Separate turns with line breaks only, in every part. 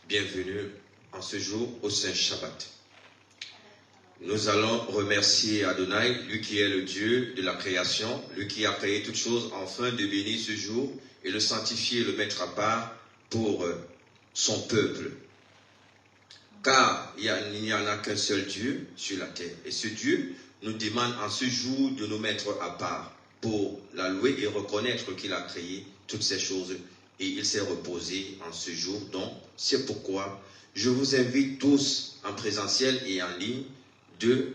Bienvenue en ce jour au Saint Shabbat. Nous allons remercier Adonai, lui qui est le Dieu de la création, lui qui a créé toutes choses, afin de bénir ce jour et le sanctifier et le mettre à part pour son peuple. Car il n'y en a qu'un seul Dieu sur la terre. Et ce Dieu nous demande en ce jour de nous mettre à part pour la louer et reconnaître qu'il a créé toutes ces choses. Et il s'est reposé en ce jour. Donc, c'est pourquoi je vous invite tous en présentiel et en ligne de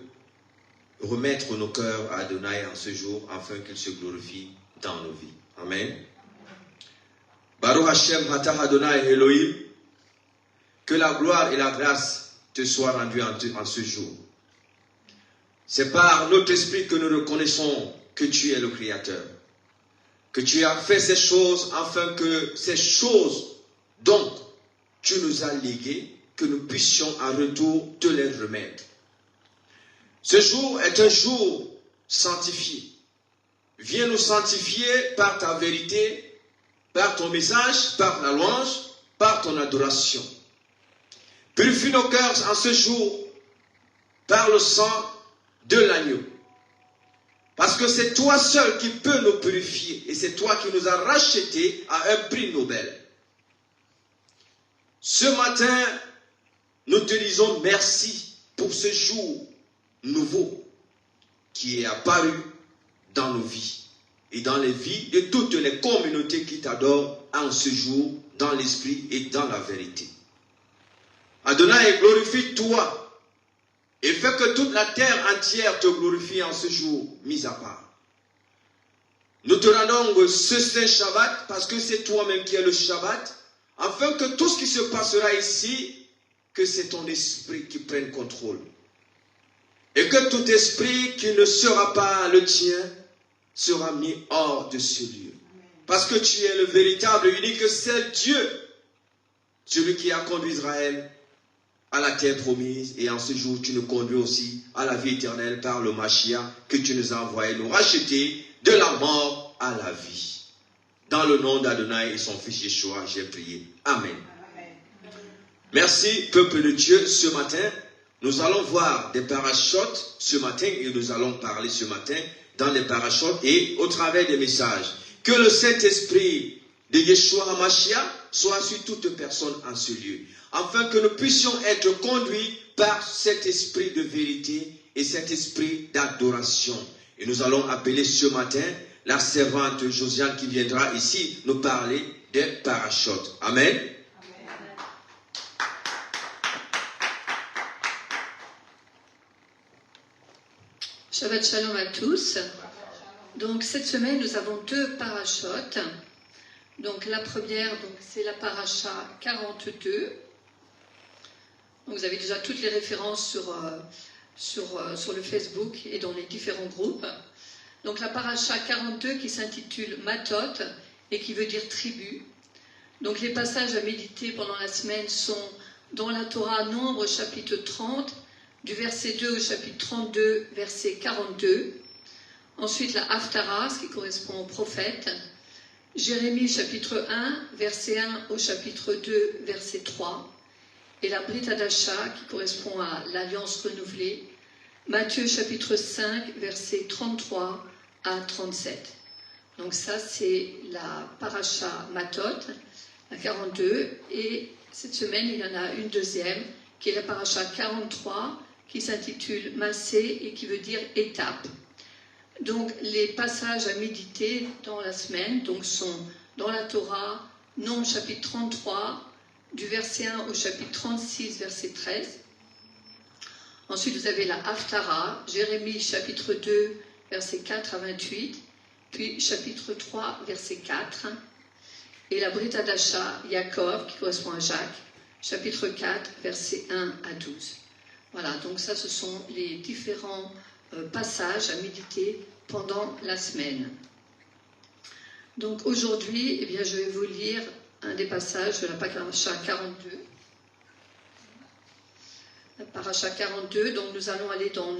remettre nos cœurs à Adonai en ce jour afin qu'il se glorifie dans nos vies. Amen. Baruch Hashem Hatah Adonai Elohim, que la gloire et la grâce te soient rendues en ce jour. C'est par notre esprit que nous reconnaissons que tu es le Créateur. Que tu as fait ces choses afin que ces choses dont tu nous as léguées, que nous puissions en retour te les remettre. Ce jour est un jour sanctifié. Viens nous sanctifier par ta vérité, par ton message, par la louange, par ton adoration. Purifie nos cœurs en ce jour par le sang de l'agneau. Parce que c'est toi seul qui peux nous purifier. Et c'est toi qui nous as rachetés à un prix Nobel. Ce matin, nous te disons merci pour ce jour nouveau qui est apparu dans nos vies. Et dans les vies de toutes les communautés qui t'adorent en ce jour, dans l'esprit et dans la vérité. Adonai, glorifie-toi. Et fais que toute la terre entière te glorifie en ce jour, mis à part. Nous te rendons ce Saint Shabbat, parce que c'est toi-même qui es le Shabbat, afin que tout ce qui se passera ici, que c'est ton esprit qui prenne contrôle. Et que tout esprit qui ne sera pas le tien, sera mis hors de ce lieu. Parce que tu es le véritable, unique, seul Dieu, celui qui a conduit Israël à la terre promise, et en ce jour tu nous conduis aussi à la vie éternelle par le Mashiach que tu nous as envoyé nous racheter de la mort à la vie. Dans le nom d'Adonai et son fils Yeshua, j'ai prié. Amen. Amen. Merci, peuple de Dieu. Ce matin, nous allons voir des parachutes ce matin et nous allons parler ce matin dans les parachutes et au travers des messages. Que le Saint-Esprit de Yeshua HaMashiach soit sur toute personne en ce lieu, afin que nous puissions être conduits par cet esprit de vérité et cet esprit d'adoration. Et nous allons appeler ce matin la servante Josiane qui viendra ici nous parler des parachutes. Amen. Amen.
Shabbat Shalom à tous. Donc cette semaine nous avons deux parachutes. Donc la première, c'est la paracha 42. Donc vous avez déjà toutes les références sur le Facebook et dans les différents groupes. Donc la paracha 42 qui s'intitule Matot et qui veut dire tribu. Donc les passages à méditer pendant la semaine sont dans la Torah Nombre chapitre 30, du verset 2 au chapitre 32, verset 42. Ensuite la Haftara, ce qui correspond au prophète. Jérémie chapitre 1, verset 1 au chapitre 2, verset 3. Et la Brit Hadasha, qui correspond à l'Alliance renouvelée. Matthieu chapitre 5, verset 33 à 37. Donc ça, c'est la paracha Matot, la 42. Et cette semaine, il y en a une deuxième, qui est la paracha 43, qui s'intitule Massé et qui veut dire étape. Donc les passages à méditer dans la semaine sont dans la Torah, Nombre chapitre 33, du verset 1 au chapitre 36, verset 13. Ensuite, vous avez la Haftara, Jérémie chapitre 2, verset 4 à 28, puis chapitre 3, verset 4. et la Brit Hadasha, Yaakov, qui correspond à Jacques, chapitre 4, versets 1 à 12. Voilà, donc ça, ce sont les différents passages à méditer pendant la semaine. Donc aujourd'hui, eh bien, je vais vous lire un des passages de la paracha 42. La paracha 42, donc nous allons aller dans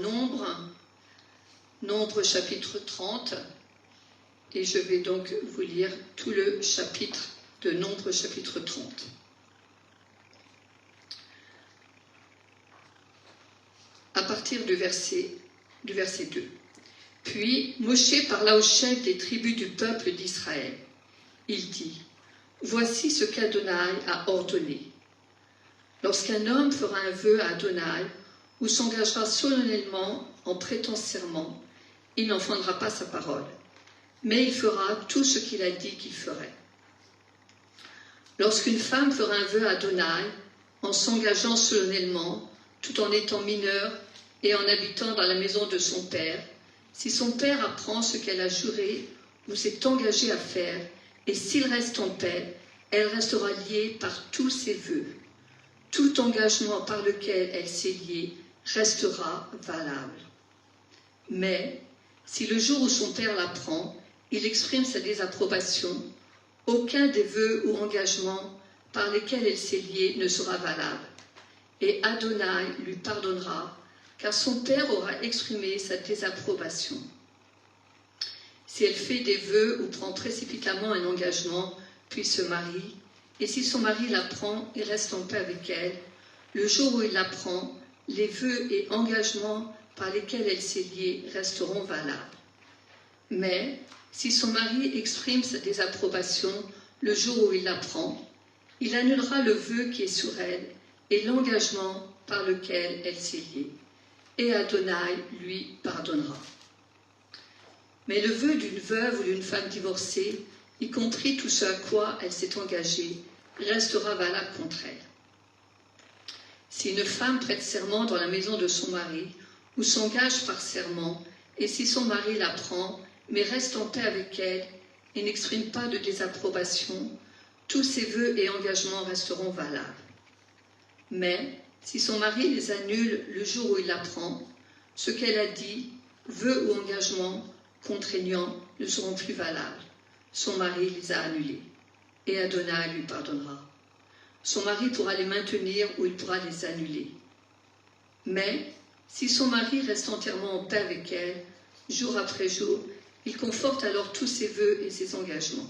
Nombre chapitre 30, et je vais donc vous lire tout le chapitre de Nombre chapitre 30. À partir du verset 2. Puis Moshe parla au chef des tribus du peuple d'Israël. Il dit, « Voici ce qu'Adonai a ordonné. Lorsqu'un homme fera un vœu à Adonai, ou s'engagera solennellement en prêtant serment, il n'enfreindra pas sa parole, mais il fera tout ce qu'il a dit qu'il ferait. Lorsqu'une femme fera un vœu à Adonai, en s'engageant solennellement, tout en étant mineure et en habitant dans la maison de son père, si son père apprend ce qu'elle a juré ou s'est engagé à faire, et s'il reste en paix, elle restera liée par tous ses vœux. Tout engagement par lequel elle s'est liée restera valable. Mais, si le jour où son père l'apprend, il exprime sa désapprobation, aucun des vœux ou engagements par lesquels elle s'est liée ne sera valable. Et Adonai lui pardonnera, car son père aura exprimé sa désapprobation. Si elle fait des vœux ou prend précipitamment un engagement, puis se marie, et si son mari l'apprend et reste en paix avec elle, le jour où il l'apprend, les vœux et engagements par lesquels elle s'est liée resteront valables. Mais, si son mari exprime sa désapprobation le jour où il l'apprend, il annulera le vœu qui est sur elle et l'engagement par lequel elle s'est liée, et Adonai lui pardonnera. Mais le vœu d'une veuve ou d'une femme divorcée, y compris tout ce à quoi elle s'est engagée, restera valable contre elle. Si une femme prête serment dans la maison de son mari, ou s'engage par serment, et si son mari l'apprend, mais reste en paix avec elle, et n'exprime pas de désapprobation, tous ses vœux et engagements resteront valables. Mais, si son mari les annule le jour où il l'apprend, ce qu'elle a dit, vœux ou engagements contraignants, ne seront plus valables. Son mari les a annulés, et Adonai lui pardonnera. Son mari pourra les maintenir ou il pourra les annuler. Mais, si son mari reste entièrement en paix avec elle, jour après jour, il conforte alors tous ses vœux et ses engagements.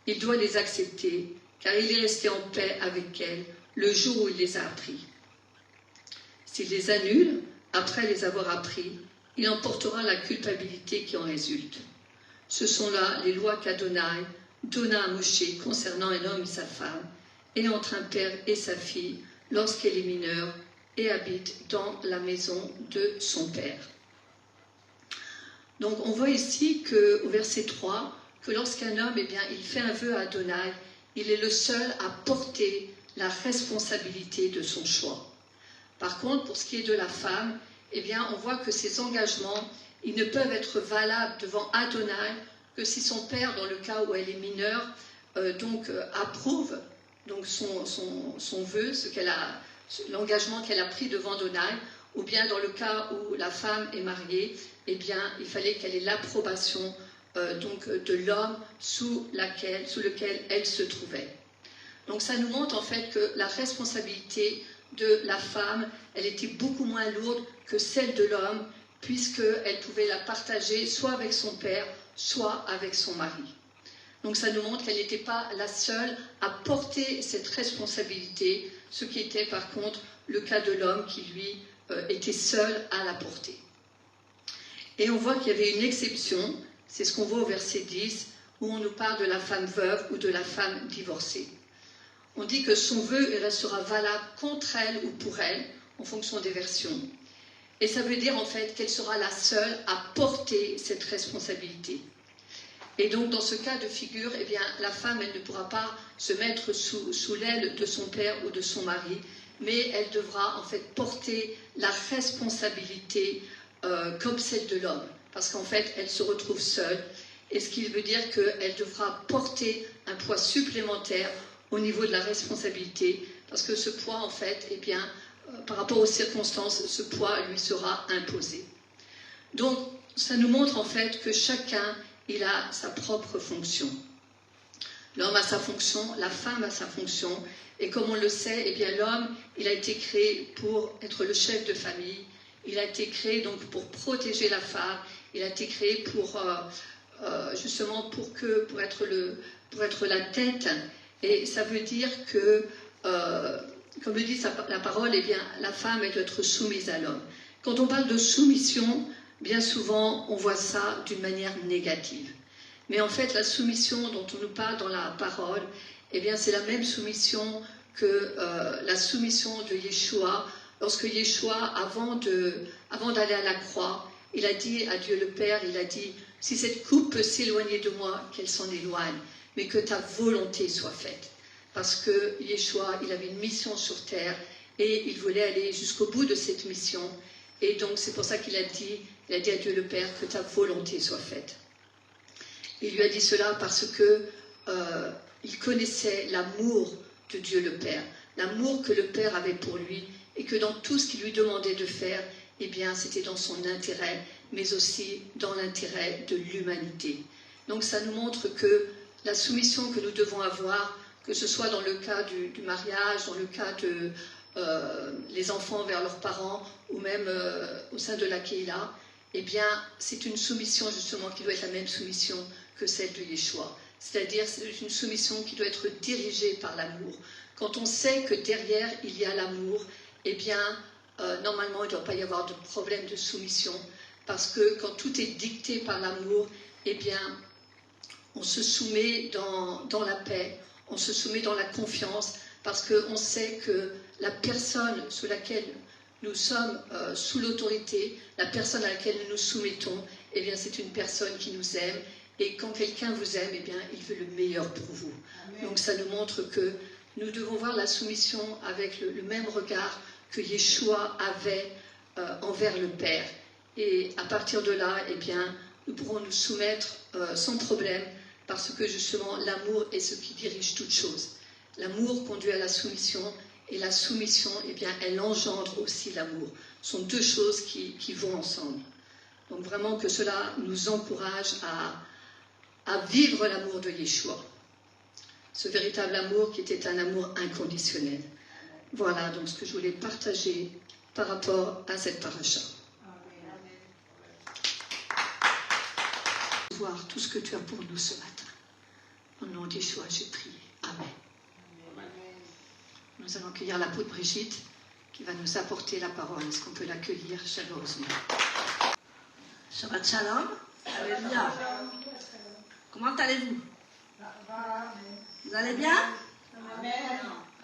Il doit les accepter, car il est resté en paix avec elle le jour où il les a appris. S'il les annule, après les avoir appris, il emportera la culpabilité qui en résulte. Ce sont là les lois qu'Adonai donna à Moshe concernant un homme et sa femme, et entre un père et sa fille, lorsqu'elle est mineure et habite dans la maison de son père. Donc on voit ici qu'au verset 3, que lorsqu'un homme, eh bien, il fait un vœu à Adonai, il est le seul à porter la responsabilité de son choix. Par contre, pour ce qui est de la femme, eh bien, on voit que ses engagements, ils ne peuvent être valables devant Adonai que si son père, dans le cas où elle est mineure, approuve donc son vœu, l'engagement qu'elle a pris devant Adonai, ou bien dans le cas où la femme est mariée, eh bien, il fallait qu'elle ait l'approbation de l'homme sous lequel elle se trouvait. Donc ça nous montre en fait que la responsabilité de la femme, elle était beaucoup moins lourde que celle de l'homme, puisqu'elle pouvait la partager soit avec son père, soit avec son mari. Donc ça nous montre qu'elle n'était pas la seule à porter cette responsabilité, ce qui était par contre le cas de l'homme qui lui était seul à la porter. Et on voit qu'il y avait une exception, c'est ce qu'on voit au verset 10, où on nous parle de la femme veuve ou de la femme divorcée. On dit que son vœu restera valable contre elle ou pour elle, en fonction des versions. Et ça veut dire en fait qu'elle sera la seule à porter cette responsabilité. Et donc dans ce cas de figure, eh bien, la femme, elle ne pourra pas se mettre sous l'aile de son père ou de son mari, mais elle devra en fait porter la responsabilité comme celle de l'homme, parce qu'en fait elle se retrouve seule et ce qui veut dire qu'elle devra porter un poids supplémentaire au niveau de la responsabilité, parce que ce poids, en fait, eh bien, par rapport aux circonstances, ce poids lui sera imposé. Donc, ça nous montre en fait que chacun, il a sa propre fonction. L'homme a sa fonction, la femme a sa fonction, et comme on le sait, eh bien, l'homme, il a été créé pour être le chef de famille, il a été créé donc pour protéger la femme, il a été créé pour, justement pour être la tête, et ça veut dire que, comme le dit la parole, eh bien, la femme, elle doit être soumise à l'homme. Quand on parle de soumission, bien souvent, on voit ça d'une manière négative. Mais en fait, la soumission dont on nous parle dans la parole, eh bien, c'est la même soumission que la soumission de Yeshua. Lorsque Yeshua, avant d'aller à la croix, il a dit à Dieu le Père, il a dit, si cette coupe peut s'éloigner de moi, qu'elle s'en éloigne, mais que ta volonté soit faite. Parce que Yeshua, il avait une mission sur terre et il voulait aller jusqu'au bout de cette mission. Et donc, c'est pour ça qu'il a dit à Dieu le Père, que ta volonté soit faite. Il lui a dit cela parce que il connaissait l'amour de Dieu le Père, l'amour que le Père avait pour lui, et que dans tout ce qu'il lui demandait de faire, eh bien, c'était dans son intérêt, mais aussi dans l'intérêt de l'humanité. Donc, ça nous montre que la soumission que nous devons avoir, que ce soit dans le cas du mariage, dans le cas de les enfants vers leurs parents, ou même au sein de la Keïla, eh bien, c'est une soumission justement qui doit être la même soumission que celle de Yeshua. C'est-à-dire, c'est une soumission qui doit être dirigée par l'amour. Quand on sait que derrière, il y a l'amour, eh bien, normalement, il ne doit pas y avoir de problème de soumission, parce que quand tout est dicté par l'amour, eh bien, on se soumet dans la paix, on se soumet dans la confiance, parce qu'on sait que la personne sous laquelle nous sommes sous l'autorité, la personne à laquelle nous nous soumettons, eh bien, c'est une personne qui nous aime. Et quand quelqu'un vous aime, eh bien, il veut le meilleur pour vous. Amen. Donc, ça nous montre que nous devons voir la soumission avec le même regard que Yeshua avait envers le Père. Et à partir de là, eh bien, nous pourrons nous soumettre sans problème, parce que justement, l'amour est ce qui dirige toute chose. L'amour conduit à la soumission, et la soumission, eh bien, elle engendre aussi l'amour. Ce sont deux choses qui vont ensemble. Donc vraiment que cela nous encourage à vivre l'amour de Yeshua. Ce véritable amour qui était un amour inconditionnel. Voilà donc ce que je voulais partager par rapport à cette paracha. Voir tout ce que tu as pour nous ce matin. Au nom de Yeshua, j'ai prié. Amen. Nous allons accueillir l'apôtre Brigitte qui va nous apporter la parole. Est-ce qu'on peut l'accueillir chaleureusement?
Shabbat Shalom. Alléluia. Comment allez-vous? Vous allez bien?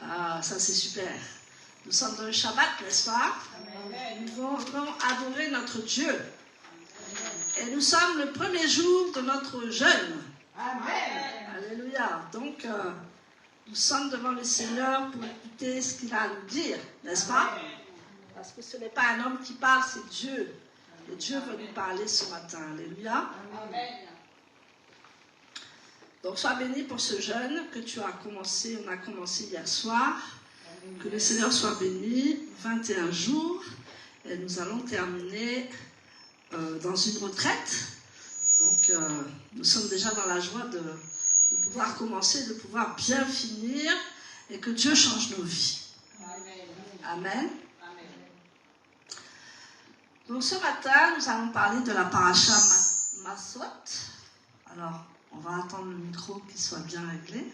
Ah, ça c'est super. Nous sommes dans le Shabbat, n'est-ce pas? Nous voulons adorer notre Dieu. Et nous sommes le premier jour de notre jeûne. Alléluia. Donc, nous sommes devant le Seigneur pour écouter ce qu'il a à nous dire, n'est-ce pas? Parce que ce n'est pas un homme qui parle, c'est Dieu. Et Dieu veut nous parler ce matin. Alléluia. Amen. Donc, sois béni pour ce jeûne que tu as commencé. On a commencé hier soir. Amen. Que le Seigneur soit béni. 21 jours. Et nous allons terminer dans une retraite. Donc, nous sommes déjà dans la joie de pouvoir commencer, de pouvoir bien finir. Et que Dieu change nos vies. Amen. Amen. Donc ce matin, nous allons parler de la paracha Massot. Alors, on va attendre le micro qu'il soit bien réglé.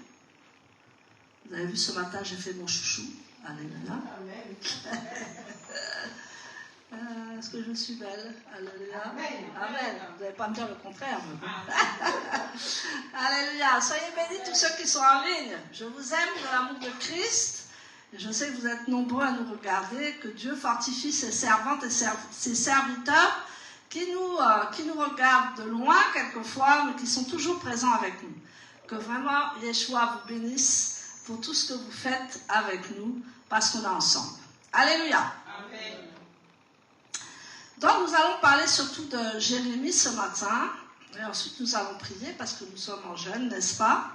Vous avez vu, ce matin, j'ai fait mon chouchou. Alléluia. Est-ce que je suis belle? Alléluia. Amen. Amen. Vous n'allez pas me dire le contraire. Alléluia. Soyez bénis tous ceux qui sont en ligne. Je vous aime de l'amour de Christ. Je sais que vous êtes nombreux à nous regarder, que Dieu fortifie ses servantes et ses serviteurs qui nous regardent de loin quelquefois, mais qui sont toujours présents avec nous. Que vraiment Yeshua vous bénisse pour tout ce que vous faites avec nous, parce qu'on est ensemble. Alléluia. Amen. Donc nous allons parler surtout de Jérémie ce matin. Et ensuite, nous allons prier parce que nous sommes en jeûne, n'est-ce pas?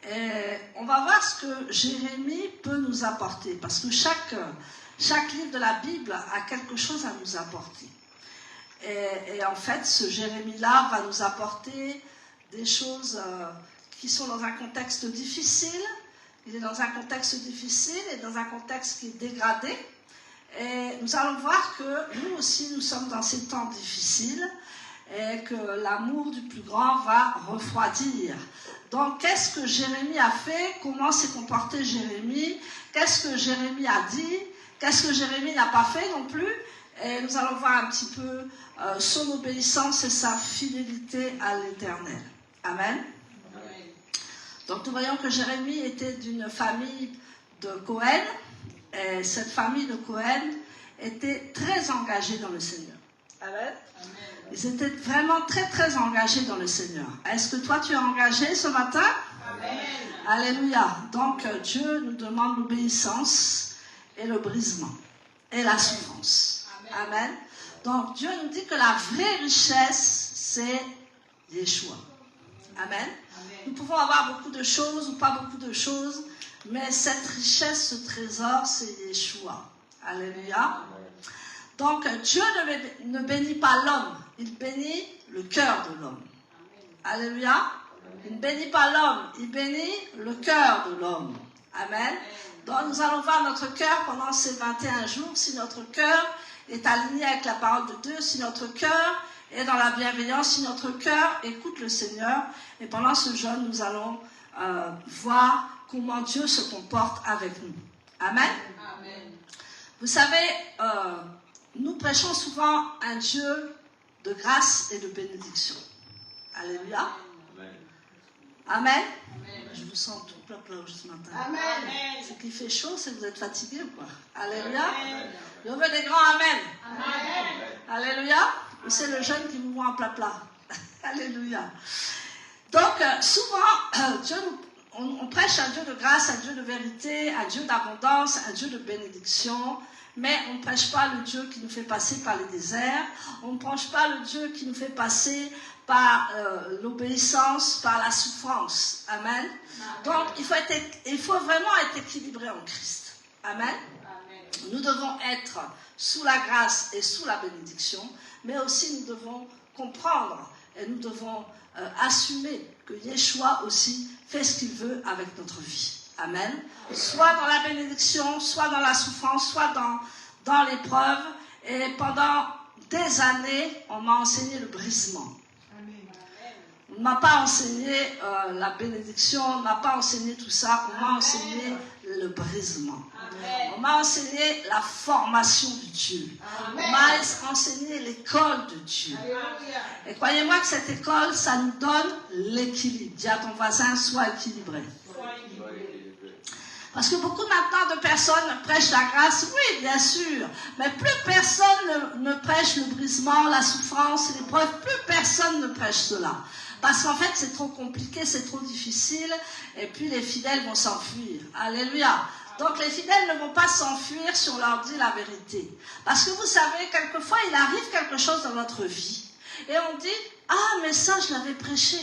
Et on va voir ce que Jérémie peut nous apporter, parce que chaque livre de la Bible a quelque chose à nous apporter. Et en fait, ce Jérémie-là va nous apporter des choses qui sont dans un contexte difficile. Il est dans un contexte difficile et dans un contexte qui est dégradé. Et nous allons voir que nous aussi, nous sommes dans ces temps difficiles et que l'amour du plus grand va refroidir. Donc, qu'est-ce que Jérémie a fait? Comment s'est comporté Jérémie? Qu'est-ce que Jérémie a dit? Qu'est-ce que Jérémie n'a pas fait non plus? Et nous allons voir un petit peu son obéissance et sa fidélité à l'Éternel. Amen. Donc, nous voyons que Jérémie était d'une famille de Cohen. Et cette famille de Cohen était très engagée dans le Seigneur. Amen. Ils étaient vraiment très, très engagés dans le Seigneur. Est-ce que toi, tu es engagé ce matin? Amen. Alléluia. Donc, Dieu nous demande l'obéissance et le brisement et la souffrance. Amen. Amen. Donc, Dieu nous dit que la vraie richesse, c'est Yeshua. Amen. Amen. Nous pouvons avoir beaucoup de choses ou pas beaucoup de choses, mais cette richesse, ce trésor, c'est Yeshua. Alléluia. Donc, Dieu ne bénit pas l'homme, il bénit le cœur de l'homme. Alléluia. Il ne bénit pas l'homme, il bénit le cœur de l'homme. Amen. Donc, nous allons voir notre cœur pendant ces 21 jours, si notre cœur est aligné avec la parole de Dieu, si notre cœur est dans la bienveillance, si notre cœur écoute le Seigneur. Et pendant ce jeûne, nous allons voir comment Dieu se comporte avec nous. Amen. Amen. Vous savez, nous prêchons souvent un Dieu de grâce et de bénédiction. Alléluia. Amen. Amen. Amen. Je vous sens tout plat ce matin. Amen. Ce qui fait chaud, c'est que vous êtes fatigués ou quoi? Alléluia. Amen. Je veux des grands amen. Amen. Alléluia. Ou c'est le jeune qui vous voit en plat. Alléluia. Donc, souvent, Dieu on prêche un Dieu de grâce, un Dieu de vérité, un Dieu d'abondance, un Dieu de bénédiction, mais on ne prêche pas le Dieu qui nous fait passer par les déserts, on ne prêche pas le Dieu qui nous fait passer par l'obéissance, par la souffrance. Amen. Donc, il faut vraiment être équilibré en Christ. Amen. Amen. Nous devons être sous la grâce et sous la bénédiction, mais aussi nous devons comprendre et nous devons assumer que Yeshua aussi fait ce qu'il veut avec notre vie. Amen. Soit dans la bénédiction, soit dans la souffrance, soit dans l'épreuve. Et pendant des années, on m'a enseigné le brisement. On ne m'a pas enseigné la bénédiction, on ne m'a pas enseigné tout ça, on m'a enseigné le brisement. Amen. On m'a enseigné la formation de Dieu. Amen. On m'a enseigné l'école de Dieu. Amen. Et croyez-moi que cette école, ça nous donne l'équilibre. Dis à ton voisin, sois équilibré. Parce que beaucoup maintenant de personnes prêchent la grâce, oui, bien sûr, mais plus personne ne prêche le brisement, la souffrance, l'épreuve, plus personne ne prêche cela. Parce qu'en fait, c'est trop compliqué, c'est trop difficile, et puis les fidèles vont s'enfuir. Alléluia. Donc les fidèles ne vont pas s'enfuir si on leur dit la vérité. Parce que vous savez, quelquefois, il arrive quelque chose dans notre vie, et on dit, ah, mais ça, je l'avais prêché.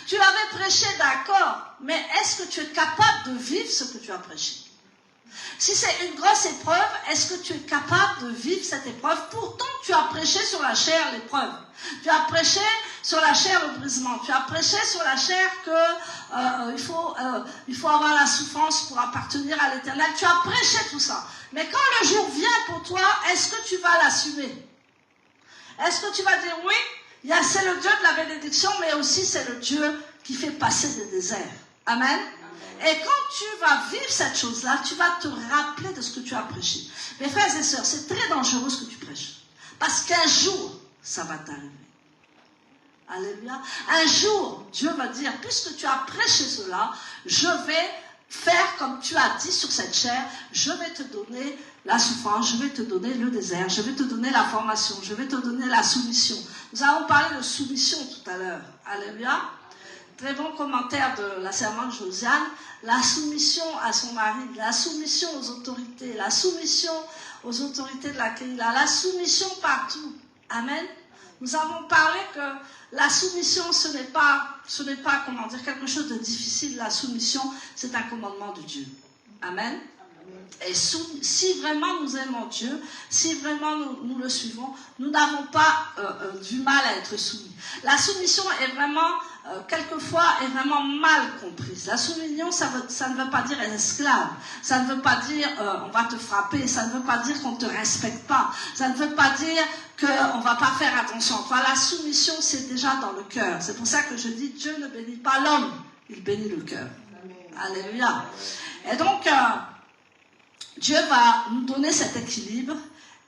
Tu l'avais prêché, d'accord, mais est-ce que tu es capable de vivre ce que tu as prêché? Si c'est une grosse épreuve, est-ce que tu es capable de vivre cette épreuve? Pourtant, tu as prêché sur la chair l'épreuve. Tu as prêché sur la chair le brisement. Tu as prêché sur la chair que il faut avoir la souffrance pour appartenir à l'Éternel. Tu as prêché tout ça. Mais quand le jour vient pour toi, est-ce que tu vas l'assumer? Est-ce que tu vas dire oui? C'est le Dieu de la bénédiction, mais aussi c'est le Dieu qui fait passer des déserts. Amen. Et quand tu vas vivre cette chose-là, tu vas te rappeler de ce que tu as prêché. Mes frères et sœurs, c'est très dangereux ce que tu prêches. Parce qu'un jour, ça va t'arriver. Alléluia. Un jour, Dieu va dire, puisque tu as prêché cela, je vais faire comme tu as dit sur cette chair, je vais te donner la souffrance, je vais te donner le désert, je vais te donner la formation, je vais te donner la soumission. Nous avons parlé de soumission tout à l'heure. Alléluia. Très bon commentaire de la servante Josiane. La soumission à son mari, la soumission aux autorités, la soumission aux autorités de la Kéila, la soumission partout. Amen. Nous avons parlé que la soumission, ce n'est pas, comment dire, quelque chose de difficile. La soumission, c'est un commandement de Dieu. Amen. Et si vraiment nous aimons Dieu, si vraiment nous le suivons, nous n'avons pas du mal à être soumis. La soumission est vraiment, quelquefois, est vraiment mal comprise. La soumission, ça ne veut pas dire être esclave. Ça ne veut pas dire on va te frapper. Ça ne veut pas dire qu'on ne te respecte pas. Ça ne veut pas dire qu'on ne va pas faire attention. Enfin, la soumission, c'est déjà dans le cœur. C'est pour ça que je dis Dieu ne bénit pas l'homme, il bénit le cœur. Alléluia. Et donc, Dieu va nous donner cet équilibre,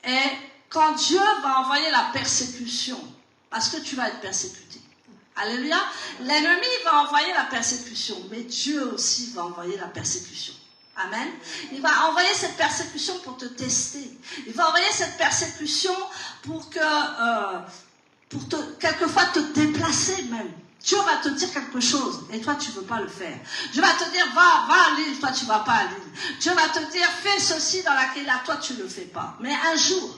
et quand Dieu va envoyer la persécution, parce que tu vas être persécuté, alléluia, l'ennemi va envoyer la persécution, mais Dieu aussi va envoyer la persécution. Amen. Il va envoyer cette persécution pour te tester. Il va envoyer cette persécution pour quelquefois te déplacer même. Dieu va te dire quelque chose et toi tu ne veux pas le faire. Dieu va te dire va à l'île, toi tu ne vas pas à l'île. Dieu va te dire fais ceci dans laquelle là, toi tu ne le fais pas. Mais un jour,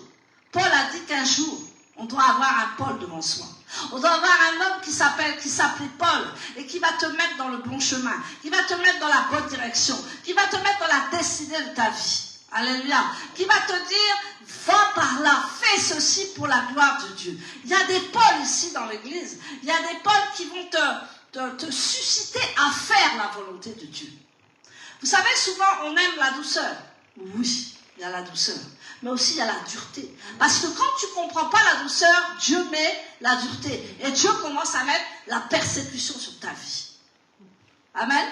Paul a dit qu'un jour, on doit avoir un Paul devant soi. On doit avoir un homme qui s'appelait Paul et qui va te mettre dans le bon chemin, qui va te mettre dans la bonne direction, qui va te mettre dans la destinée de ta vie. Alléluia. Qui va te dire, va par là, fais ceci pour la gloire de Dieu. Il y a des Pauls ici dans l'église. Il y a des Pauls qui vont te susciter à faire la volonté de Dieu. Vous savez, souvent, on aime la douceur. Oui, il y a la douceur. Mais aussi, il y a la dureté. Parce que quand tu ne comprends pas la douceur, Dieu met la dureté. Et Dieu commence à mettre la persécution sur ta vie. Amen.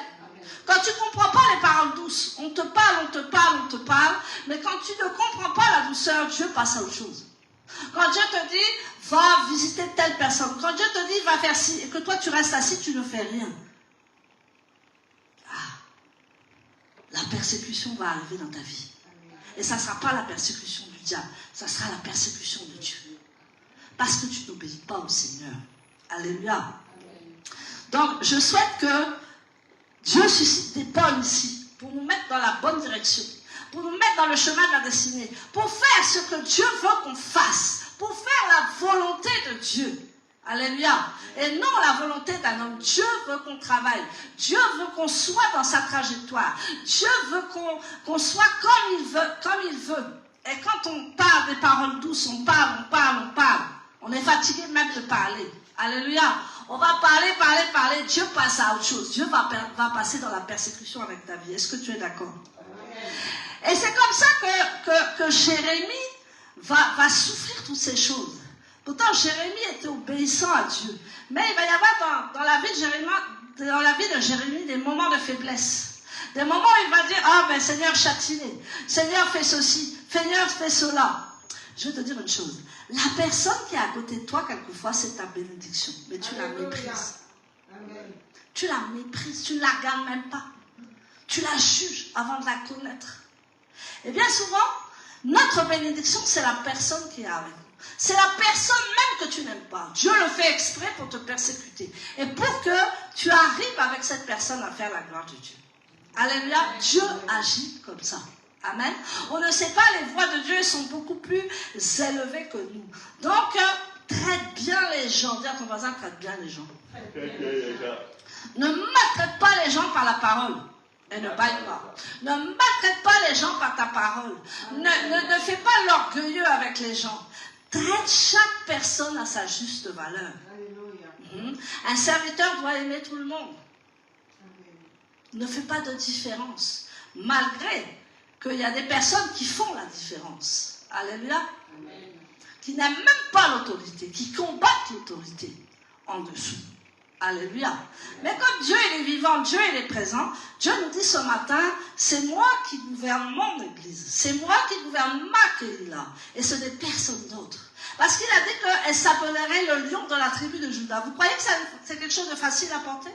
Quand tu ne comprends pas les paroles douces, on te parle, mais quand tu ne comprends pas la douceur, Dieu passe à autre chose. Quand Dieu te dit, va visiter telle personne, quand Dieu te dit, va faire ci, et que toi tu restes assis, tu ne fais rien. La persécution va arriver dans ta vie. Et ça ne sera pas la persécution du diable, ça sera la persécution de Dieu. Parce que tu n'obéis pas au Seigneur. Alléluia. Donc, je souhaite que Dieu suscite des Pauls ici pour nous mettre dans la bonne direction, pour nous mettre dans le chemin de la destinée, pour faire ce que Dieu veut qu'on fasse, pour faire la volonté de Dieu. Alléluia. Et non la volonté d'un homme. Dieu veut qu'on travaille. Dieu veut qu'on soit dans sa trajectoire. Dieu veut qu'on soit comme il veut. Et quand on parle des paroles douces, on parle. On est fatigué même de parler. Alléluia. On va parler. Dieu passe à autre chose. Dieu va passer dans la persécution avec ta vie. Est-ce que tu es d'accord? Et c'est comme ça que Jérémie va souffrir toutes ces choses. Pourtant, Jérémie était obéissant à Dieu. Mais il va y avoir dans la vie de Jérémie des moments de faiblesse. Des moments où il va dire, ah ben Seigneur, châtie-les. Seigneur, fais ceci. Seigneur, fais cela. Je vais te dire une chose. La personne qui est à côté de toi, quelquefois, c'est ta bénédiction. Mais tu la méprises. Tu la méprises. Tu ne la regardes même pas. Tu la juges avant de la connaître. Et bien souvent, notre bénédiction, c'est la personne qui est avec nous. C'est la personne même que tu n'aimes pas. Dieu le fait exprès pour te persécuter. Et pour que tu arrives avec cette personne à faire la gloire de Dieu. Alléluia. Dieu agit comme ça. Amen. On ne sait pas, les voies de Dieu sont beaucoup plus élevées que nous. Donc, traite bien les gens. Dis à ton voisin, traite bien les gens. Ne maltraite pas les gens par la parole. Et ne baille pas. Ne maltraite pas les gens par ta parole. Ne fais pas l'orgueilleux avec les gens. Traite chaque personne à sa juste valeur. Un serviteur doit aimer tout le monde. Ne fais pas de différence. Malgré qu'il y a des personnes qui font la différence. Alléluia. Qui n'aiment même pas l'autorité, qui combattent l'autorité en dessous. Alléluia. Mais comme Dieu il est vivant, Dieu il est présent, Dieu nous dit ce matin, c'est moi qui gouverne mon église, c'est moi qui gouverne ma Kéila, et ce n'est personne d'autre. Parce qu'il a dit qu'elle s'appellerait le lion de la tribu de Juda. Vous croyez que c'est quelque chose de facile à porter?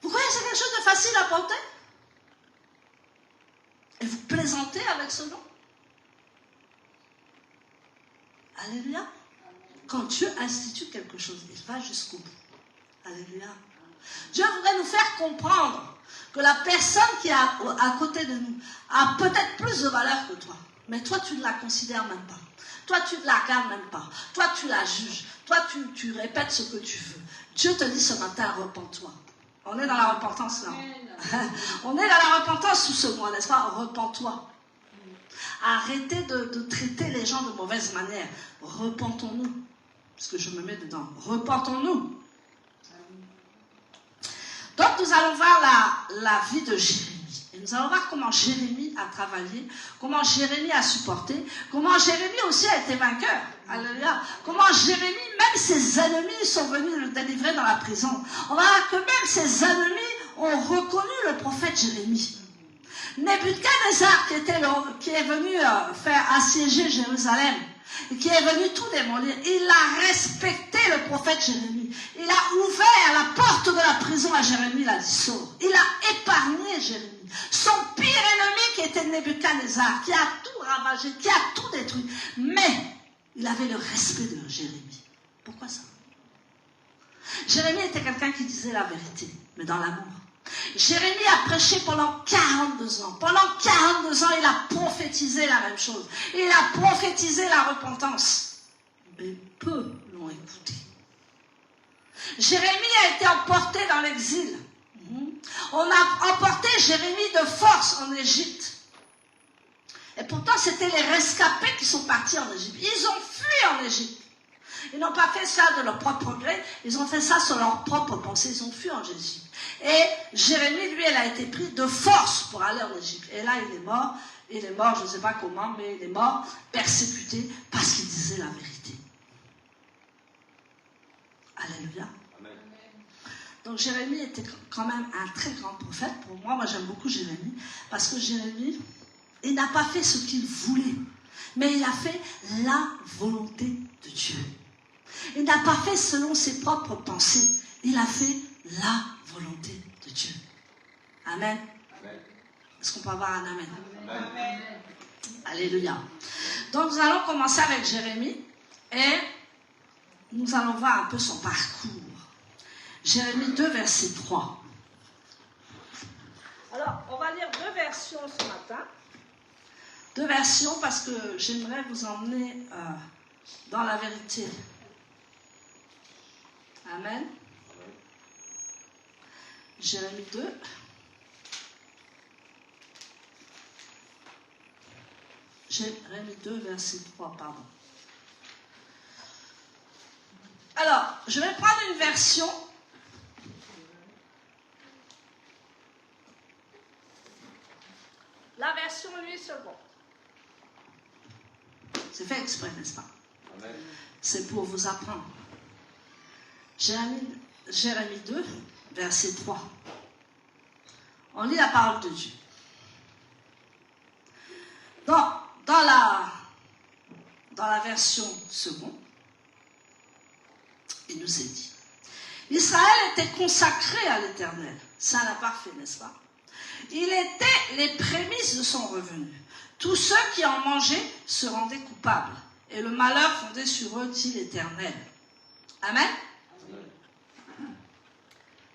Vous croyez que c'est quelque chose de facile à porter? Et vous plaisantez avec ce nom? Alléluia. Quand Dieu institue quelque chose, il va jusqu'au bout. Alléluia. Dieu voudrait nous faire comprendre que la personne qui est à côté de nous a peut-être plus de valeur que toi. Mais toi, tu ne la considères même pas. Toi, tu ne la regardes même pas. Toi, tu la juges. Toi, tu répètes ce que tu veux. Dieu te dit ce matin, repens-toi. On est dans la repentance là. On est dans la repentance sous ce mois, n'est-ce pas? Repens-toi. Arrêtez de traiter les gens de mauvaise manière. Repentons-nous. Parce que je me mets dedans. Repentons-nous. Donc nous allons voir la vie de Jérémie. Et nous allons voir comment Jérémie a travaillé, comment Jérémie a supporté, comment Jérémie aussi a été vainqueur. Alléluia. Comment Jérémie, même ses ennemis sont venus le délivrer dans la prison. On va voir que même ses ennemis ont reconnu le prophète Jérémie. Nebuchadnezzar qui est venu faire assiéger Jérusalem, et qui est venu tout démolir, il a respecté le prophète Jérémie. Il a ouvert la porte de la prison à Jérémie, il a dit sors. Il a épargné Jérémie. Son pire ennemi qui était Nebuchadnezzar, qui a tout ravagé, qui a tout détruit. Mais il avait le respect de Jérémie. Pourquoi ça? Jérémie était quelqu'un qui disait la vérité, mais dans l'amour. Jérémie a prêché pendant 42 ans. Pendant 42 ans, il a prophétisé la même chose. Il a prophétisé la repentance. Mais peu l'ont écouté. Jérémie a été emporté dans l'exil. On a emporté Jérémie de force en Égypte. Et pourtant, c'était les rescapés qui sont partis en Égypte. Ils ont fui en Égypte. Ils n'ont pas fait ça de leur propre gré. Ils ont fait ça sur leur propre pensée. Ils ont fui en Égypte. Et Jérémie, lui, elle a été pris de force pour aller en Égypte. Et là, il est mort. Il est mort, je ne sais pas comment, mais il est mort, persécuté, parce qu'il disait la vérité. Alléluia. Amen. Donc Jérémie était quand même un très grand prophète. Pour moi, j'aime beaucoup Jérémie, parce que Jérémie, il n'a pas fait ce qu'il voulait, mais il a fait la volonté de Dieu. Il n'a pas fait selon ses propres pensées. Il a fait la volonté de Dieu. Amen. Amen. Est-ce qu'on peut avoir un amen? Amen. Alléluia. Donc nous allons commencer avec Jérémie et nous allons voir un peu son parcours. Jérémie 2, verset 3. Alors, on va lire deux versions ce matin. Deux versions parce que j'aimerais vous emmener dans la vérité. Amen. Jérémie 2. Jérémie 2, verset 3, pardon. Alors, je vais prendre une version. La version 8 secondes. C'est fait exprès, n'est-ce pas? Amen. C'est pour vous apprendre. Jérémie 2, verset 3. On lit la parole de Dieu. Dans la version seconde, il nous est dit, Israël était consacré à l'Éternel. Ça l'a parfait, n'est-ce pas? Il était les prémices de son revenu. Tous ceux qui en mangeaient se rendaient coupables. Et le malheur fondait sur eux, dit l'Éternel. Amen.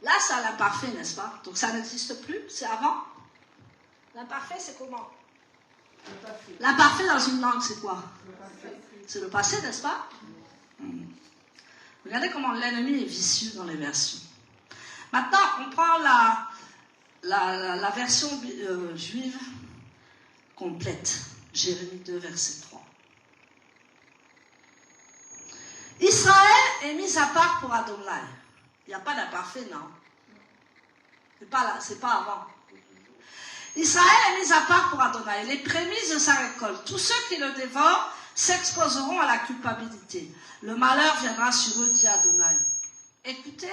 Là, c'est l'imparfait, n'est-ce pas? Donc ça n'existe plus, c'est avant. L'imparfait, c'est comment? L'imparfait dans une langue, c'est quoi? C'est le passé, n'est-ce pas? Regardez comment l'ennemi est vicieux dans les versions. Maintenant, on prend la version juive complète. Jérémie 2, verset 3. Israël est mis à part pour Adonai. Il n'y a pas d'imparfait, non. C'est pas là, c'est pas avant. Israël est mis à part pour Adonai. Les prémices de sa récolte. Tous ceux qui le dévorent s'exposeront à la culpabilité. Le malheur viendra sur eux, dit Adonai. Écoutez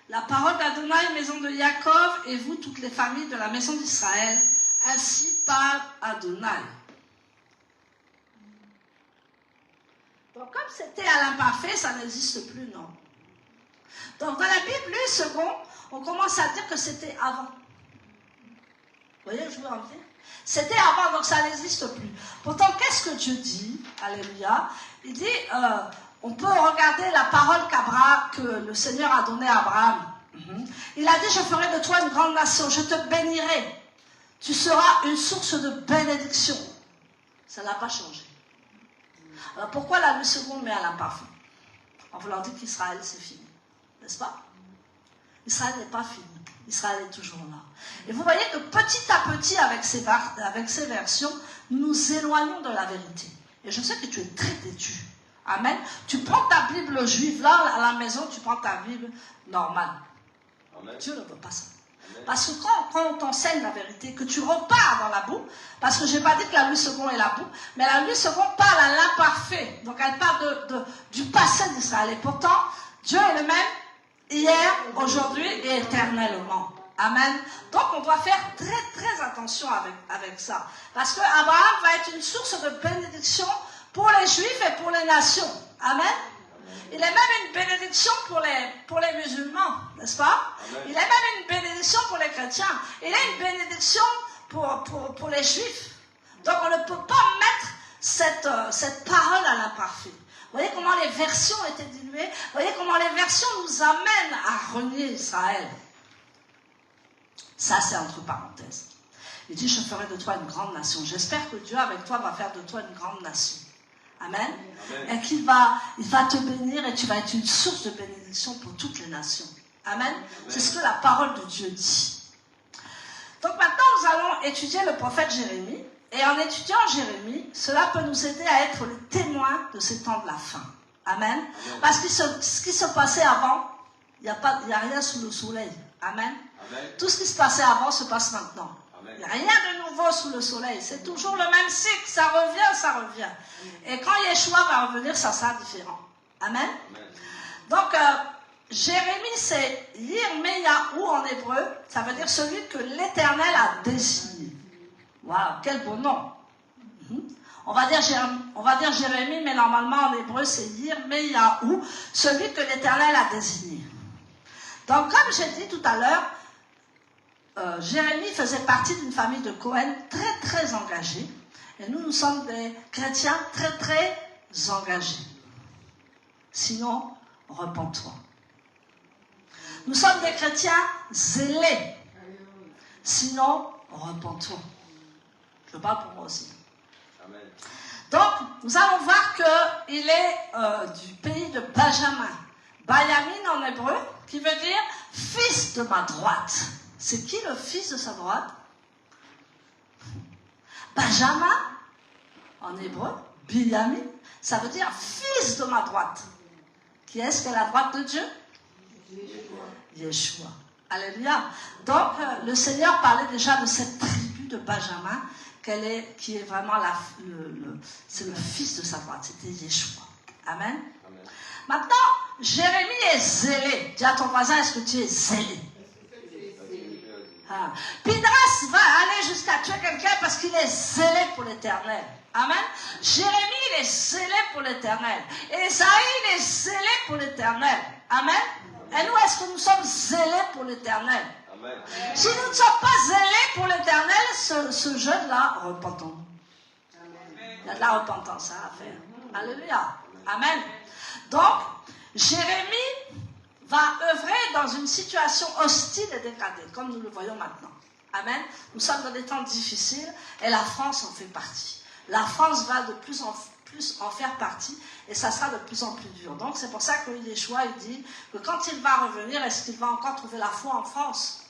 la parole d'Adonai, maison de Jacob, et vous, toutes les familles de la maison d'Israël. Ainsi parle Adonai. Donc, comme c'était à l'imparfait, ça n'existe plus, non. Donc, dans la Bible, second, on commence à dire que c'était avant. Vous voyez, je veux en dire. C'était avant, donc ça n'existe plus. Pourtant, qu'est-ce que Dieu dit? Alléluia. Il dit, on peut regarder la parole que le Seigneur a donnée à Abraham. Il a dit, je ferai de toi une grande nation, je te bénirai. Tu seras une source de bénédiction. Ça n'a pas changé. Alors pourquoi la nuit seconde met à l'imparfait? En voulant dire qu'Israël c'est fini. N'est-ce pas? Israël n'est pas fini. Israël est toujours là. Et vous voyez que petit à petit, avec ces versions, nous nous éloignons de la vérité. Et je sais que tu es très têtu. Amen. Tu prends ta Bible juive, là, à la maison, tu prends ta Bible normale. Amen. Dieu ne veut pas ça. Amen. Parce que quand on t'enseigne la vérité, que tu repars dans la boue, parce que je n'ai pas dit que la nuit seconde est la boue, mais la nuit seconde parle à l'imparfait. Donc elle parle du passé d'Israël. Et pourtant, Dieu est le même hier, aujourd'hui et éternellement. Amen. Donc on doit faire très très attention avec ça. Parce que Abraham va être une source de bénédiction pour les Juifs et pour les nations. Amen. Il est même une bénédiction pour les musulmans, n'est-ce pas? Amen. Il est même une bénédiction pour les chrétiens. Il est une bénédiction pour les Juifs. Donc on ne peut pas mettre cette parole à l'imparfait. Vous voyez comment les versions étaient diluées? Vous voyez comment les versions nous amènent à renier Israël? Ça, c'est entre parenthèses. Il dit, je ferai de toi une grande nation. J'espère que Dieu, avec toi, va faire de toi une grande nation. Amen. Amen. Et il va te bénir et tu vas être une source de bénédiction pour toutes les nations. Amen. Amen. C'est ce que la parole de Dieu dit. Donc maintenant, nous allons étudier le prophète Jérémie. Et en étudiant Jérémie, cela peut nous aider à être les témoins de ces temps de la fin. Amen. Amen. Parce que ce qui se passait avant, il n'y a rien sous le soleil. Amen. Amen. Tout ce qui se passait avant se passe maintenant. Il n'y a rien de nouveau sous le soleil. C'est toujours le même cycle. Ça revient, ça revient. Et quand Yeshua va revenir, ça sera différent. Amen. Amen. Donc, Jérémie, c'est Yirmeyahu en hébreu. Ça veut dire celui que l'Éternel a désigné. Waouh, quel beau nom. On va dire Jérémie, mais normalement en hébreu, c'est Yirmeyahu, celui que l'Éternel a désigné. Donc, comme j'ai dit tout à l'heure, Jérémie faisait partie d'une famille de Cohen très très engagée. Et nous sommes des chrétiens très très engagés. Sinon, repens-toi. Nous sommes des chrétiens zélés. Sinon, repens-toi. Je parle pour moi aussi. Amen. Donc, nous allons voir qu'il est du pays de Benjamin. Benjamin en hébreu, qui veut dire fils de ma droite. C'est qui le fils de sa droite? Benjamin, en hébreu, Binyamin, ça veut dire fils de ma droite. Qui est-ce qui est la droite de Dieu? Yeshua. Alléluia. Donc, le Seigneur parlait déjà de cette tribu de Benjamin, qui est vraiment c'est le fils de sa droite. C'était Yeshua. Amen. Amen. Maintenant, Jérémie est zélé. Dis à ton voisin, est-ce que tu es zélé? Ah. Pindras va aller jusqu'à tuer quelqu'un parce qu'il est zélé pour l'Éternel. Amen. Jérémie, il est zélé pour l'Éternel. Esaïe, il est zélé pour l'Éternel. Amen. Et nous, est-ce que nous sommes zélés pour l'Éternel? Si nous ne sommes pas zélés pour l'Éternel, ce jeune-là, repentons. Il y a de la repentance à faire. Alléluia. Amen. Donc, Jérémie va œuvrer dans une situation hostile et dégradée, comme nous le voyons maintenant. Amen. Nous sommes dans des temps difficiles et la France en fait partie. La France va de plus en plus en faire partie et ça sera de plus en plus dur. Donc c'est pour ça que Yeshua il dit que quand il va revenir, est-ce qu'il va encore trouver la foi en France?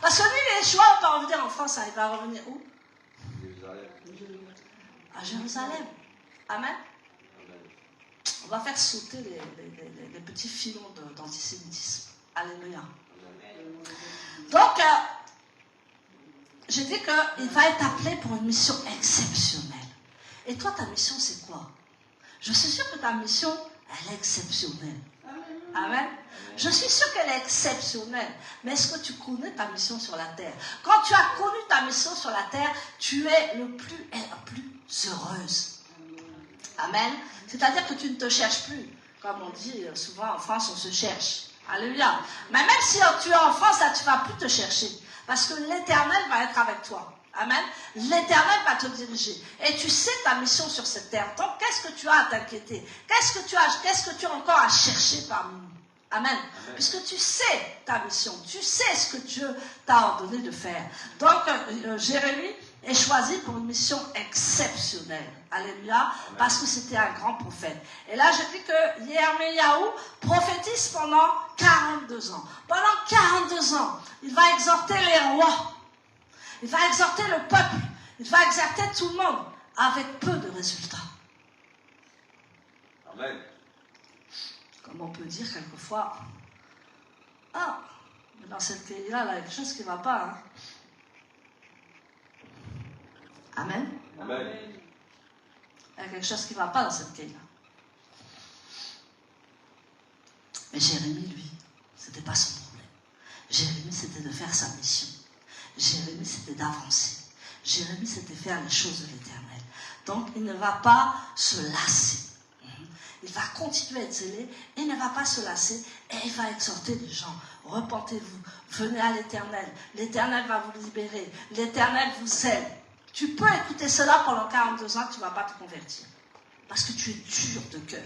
Parce que lui, Yeshua va pas revenir en France, hein, il va revenir où? À Jérusalem. Amen. On va faire sauter les petits filons d'antisémitisme. Alléluia. Donc, j'ai dit qu'il va être appelé pour une mission exceptionnelle. Et toi, ta mission, c'est quoi? Je suis sûre que ta mission, elle est exceptionnelle. Amen. Je suis sûre qu'elle est exceptionnelle. Mais est-ce que tu connais ta mission sur la terre? Quand tu as connu ta mission sur la terre, tu es la plus heureuse. Amen. C'est-à-dire que tu ne te cherches plus. Comme on dit souvent en France, on se cherche. Alléluia. Mais même si tu es en France, là, tu ne vas plus te chercher. Parce que l'Éternel va être avec toi. Amen. L'Éternel va te diriger. Et tu sais ta mission sur cette terre. Donc, qu'est-ce que tu as à t'inquiéter? Qu'est-ce que tu as encore à chercher parmi nous? Amen. Amen. Puisque tu sais ta mission. Tu sais ce que Dieu t'a ordonné de faire. Donc, Jérémie et choisi pour une mission exceptionnelle. Alléluia, parce que c'était un grand prophète. Et là, je dis que Yirmiyahu prophétise pendant 42 ans. Pendant 42 ans, il va exhorter les rois, il va exhorter le peuple, il va exhorter tout le monde, avec peu de résultats.
Amen.
Comme on peut dire quelquefois, ah, mais dans cette pays-là, il y a quelque chose qui ne va pas. Hein. Amen.
Amen.
Il y a quelque chose qui ne va pas dans cette pays-là. Mais Jérémie, lui, ce n'était pas son problème. Jérémie, c'était de faire sa mission. Jérémie, c'était d'avancer. Jérémie, c'était faire les choses de l'Éternel. Donc, il ne va pas se lasser. Il va continuer à être zélé, il ne va pas se lasser et il va exhorter les gens. Repentez-vous, venez à l'Éternel. L'Éternel va vous libérer. L'Éternel vous aime. Tu peux écouter cela pendant 42 ans, tu ne vas pas te convertir. Parce que tu es dur de cœur.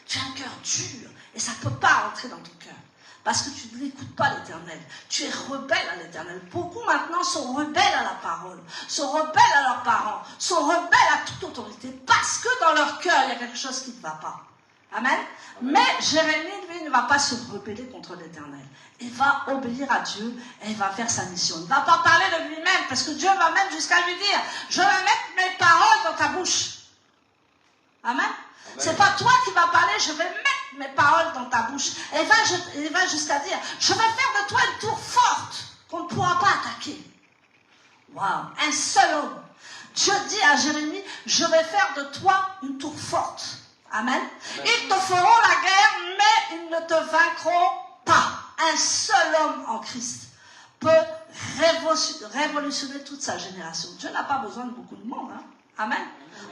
Tu as un cœur dur et ça ne peut pas rentrer dans ton cœur. Parce que tu n'écoutes pas l'Éternel. Tu es rebelle à l'Éternel. Beaucoup maintenant sont rebelles à la parole, sont rebelles à leurs parents, sont rebelles à toute autorité. Parce que dans leur cœur, il y a quelque chose qui ne va pas. Amen. Mais Jérémie, lui, ne va pas se rebeller contre l'Éternel. Il va obéir à Dieu et il va faire sa mission. Il ne va pas parler de lui-même parce que Dieu va même jusqu'à lui dire, je vais mettre mes paroles dans ta bouche. Amen. C'est pas toi qui vas parler, je vais mettre mes paroles dans ta bouche. Et il va jusqu'à dire, je vais faire de toi une tour forte qu'on ne pourra pas attaquer. Waouh, un seul homme. Dieu dit à Jérémie, je vais faire de toi une tour forte. Amen. Ils te feront la guerre, mais ils ne te vaincront pas. Un seul homme en Christ peut révolutionner toute sa génération. Dieu n'a pas besoin de beaucoup de monde. Hein? Amen.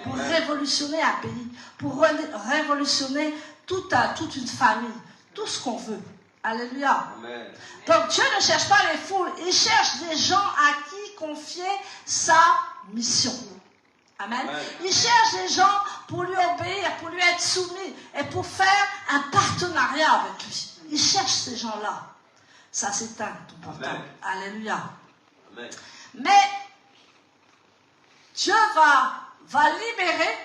Pour révolutionner un pays, pour révolutionner toute une famille, tout ce qu'on veut. Alléluia. Amen. Donc Dieu ne cherche pas les foules, il cherche des gens à qui confier sa mission. Amen. Amen. Il cherche des gens pour lui obéir, pour lui être soumis et pour faire un partenariat avec lui. Il cherche ces gens-là. Ça s'éteint tout portable. Alléluia. Amen. Mais Dieu va libérer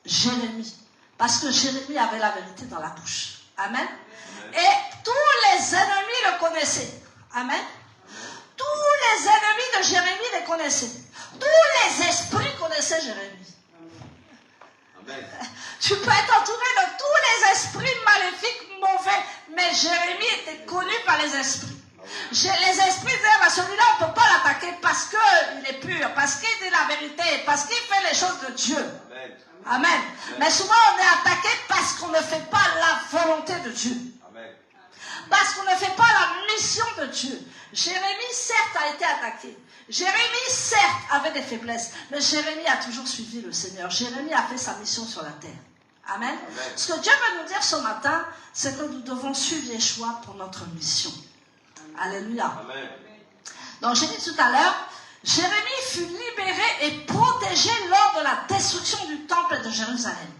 Jérémie. Parce que Jérémie avait la vérité dans la bouche. Amen. Amen. Et tous les ennemis le connaissaient. Amen. Tous les ennemis de Jérémie les connaissaient. Tous les esprits connaissaient Jérémie. Amen. Tu peux être entouré de tous les esprits maléfiques, mauvais, mais Jérémie était connu par les esprits. Les esprits disaient, celui-là, on ne peut pas l'attaquer parce qu'il est pur, parce qu'il dit la vérité, parce qu'il fait les choses de Dieu. Amen. Amen. Amen. Mais souvent, on est attaqué parce qu'on ne fait pas la volonté de Dieu. Amen. Parce qu'on ne fait pas la mission de Dieu. Jérémie, certes, a été attaqué. Jérémie, certes, avait des faiblesses, mais Jérémie a toujours suivi le Seigneur. Jérémie a fait sa mission sur la terre. Amen. Amen. Ce que Dieu veut nous dire ce matin, c'est que nous devons suivre les choix pour notre mission. Alléluia. Amen. Donc, j'ai dit tout à l'heure, Jérémie fut libéré et protégé lors de la destruction du temple de Jérusalem.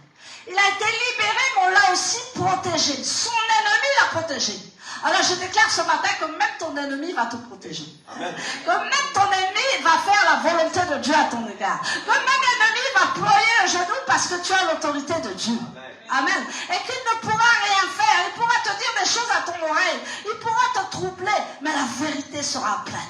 Il a été libéré, mais on l'a aussi protégé. Son ennemi l'a protégé. Alors je déclare ce matin que même ton ennemi va te protéger. Amen. Que même ton ennemi va faire la volonté de Dieu à ton égard. Que même l'ennemi va ployer le genou parce que tu as l'autorité de Dieu. Amen. Amen. Et qu'il ne pourra rien faire. Il pourra te dire des choses à ton oreille. Il pourra te troubler. Mais la vérité sera aplanie.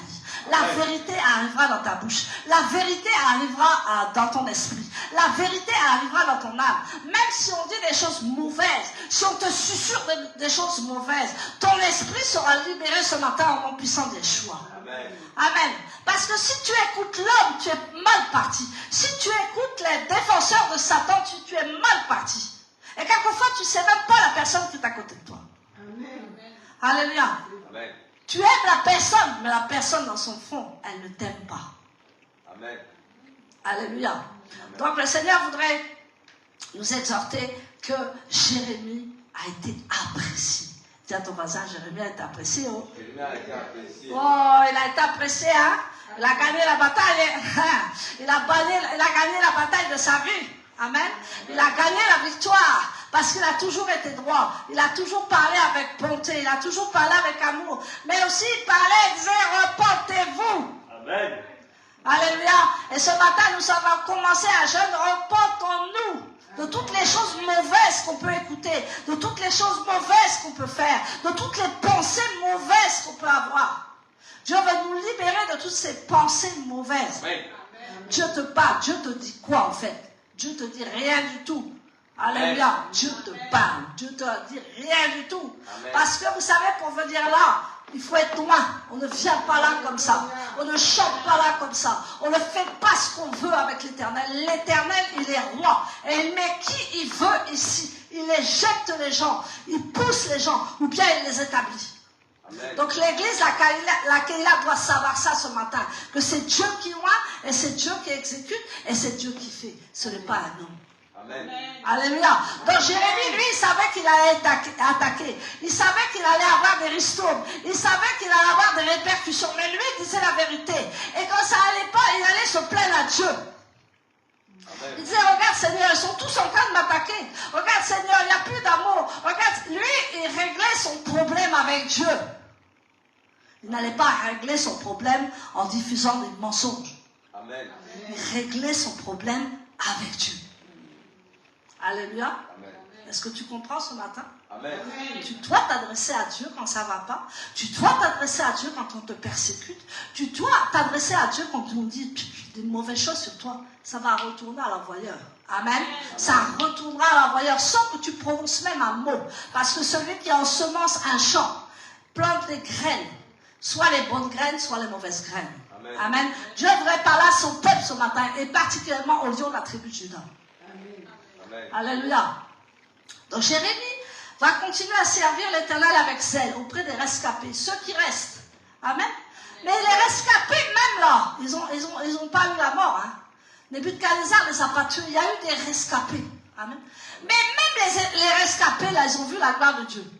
La vérité arrivera dans ta bouche. La vérité arrivera dans ton esprit. La vérité arrivera dans ton âme. Même si on dit des choses mauvaises, si on te susurre des choses mauvaises, ton esprit sera libéré ce matin au nom puissant des choix. Amen. Amen. Parce que si tu écoutes l'homme, tu es mal parti. Si tu écoutes les défenseurs de Satan, tu es mal parti. Et quelquefois, tu ne sais même pas la personne qui est à côté de toi. Amen. Alléluia. Amen. Tu aimes la personne, mais la personne dans son fond, elle ne t'aime pas. Amen. Alléluia. Amen. Donc le Seigneur voudrait nous exhorter que Jérémie a été apprécié. Dis à ton voisin, Jérémie a été apprécié. Oh, Jérémie a été apprécié. Oh, il a été apprécié, hein? Il a gagné la bataille. Il a gagné la bataille de sa vie. Amen. Il a gagné la victoire. Parce qu'il a toujours été droit. Il a toujours parlé avec bonté. Il a toujours parlé avec amour. Mais aussi, il parlait, il disait, repentez-vous. Amen. Alléluia. Et ce matin, nous avons commencé un jeûne. Repentons-nous de toutes les choses mauvaises qu'on peut écouter, de toutes les choses mauvaises qu'on peut faire, de toutes les pensées mauvaises qu'on peut avoir. Dieu veut nous libérer de toutes ces pensées mauvaises. Amen. Dieu te parle. Dieu te dit quoi en fait? Dieu te dit rien du tout. Alléluia. Dieu te parle. Dieu te dit rien du tout. Amen. Parce que vous savez, pour venir là, il faut être loin. On ne vient pas là comme ça. On ne chante pas là comme ça. On ne fait pas ce qu'on veut avec l'Éternel. L'Éternel, il est roi. Et il met qui il veut ici. Il éjecte les gens. Il pousse les gens. Ou bien il les établit. Amen. Donc l'église, la Keïla doit savoir ça ce matin. Que c'est Dieu qui voit. Et c'est Dieu qui exécute. Et c'est Dieu qui fait. Ce n'est pas un homme. Amen. Alléluia. Donc Jérémie, lui, il savait qu'il allait être attaqué. Il savait qu'il allait avoir des ristournes. Il savait qu'il allait avoir des répercussions. Mais lui, il disait la vérité. Et quand ça allait pas, il allait se plaindre à Dieu. Amen. Il disait, regarde Seigneur, ils sont tous en train de m'attaquer. Regarde Seigneur, il n'y a plus d'amour. Regarde, lui, il réglait son problème avec Dieu. Il n'allait pas régler son problème en diffusant des mensonges. Amen. Il réglait son problème avec Dieu. Alléluia. Amen. Est-ce que tu comprends ce matin? Amen. Tu dois t'adresser à Dieu quand ça ne va pas. Tu dois t'adresser à Dieu quand on te persécute. Tu dois t'adresser à Dieu quand on dit des mauvaises choses sur toi. Ça va retourner à l'envoyeur. Amen. Amen. Ça retournera à l'envoyeur sans que tu prononces même un mot. Parce que celui qui ensemence un champ plante des graines. Soit les bonnes graines, soit les mauvaises graines. Amen. Amen. Dieu voudrait parler à son peuple ce matin. Et particulièrement au lion de la tribu de Juda. Alléluia. Donc Jérémie va continuer à servir l'Éternel avec zèle auprès des rescapés, ceux qui restent. Amen. Mais les rescapés, même là, ils ont pas eu la mort. Hein. Nebuchadnezzar les a pas tués. Il y a eu des rescapés. Amen. Mais même les rescapés, là, ils ont vu la gloire de Dieu.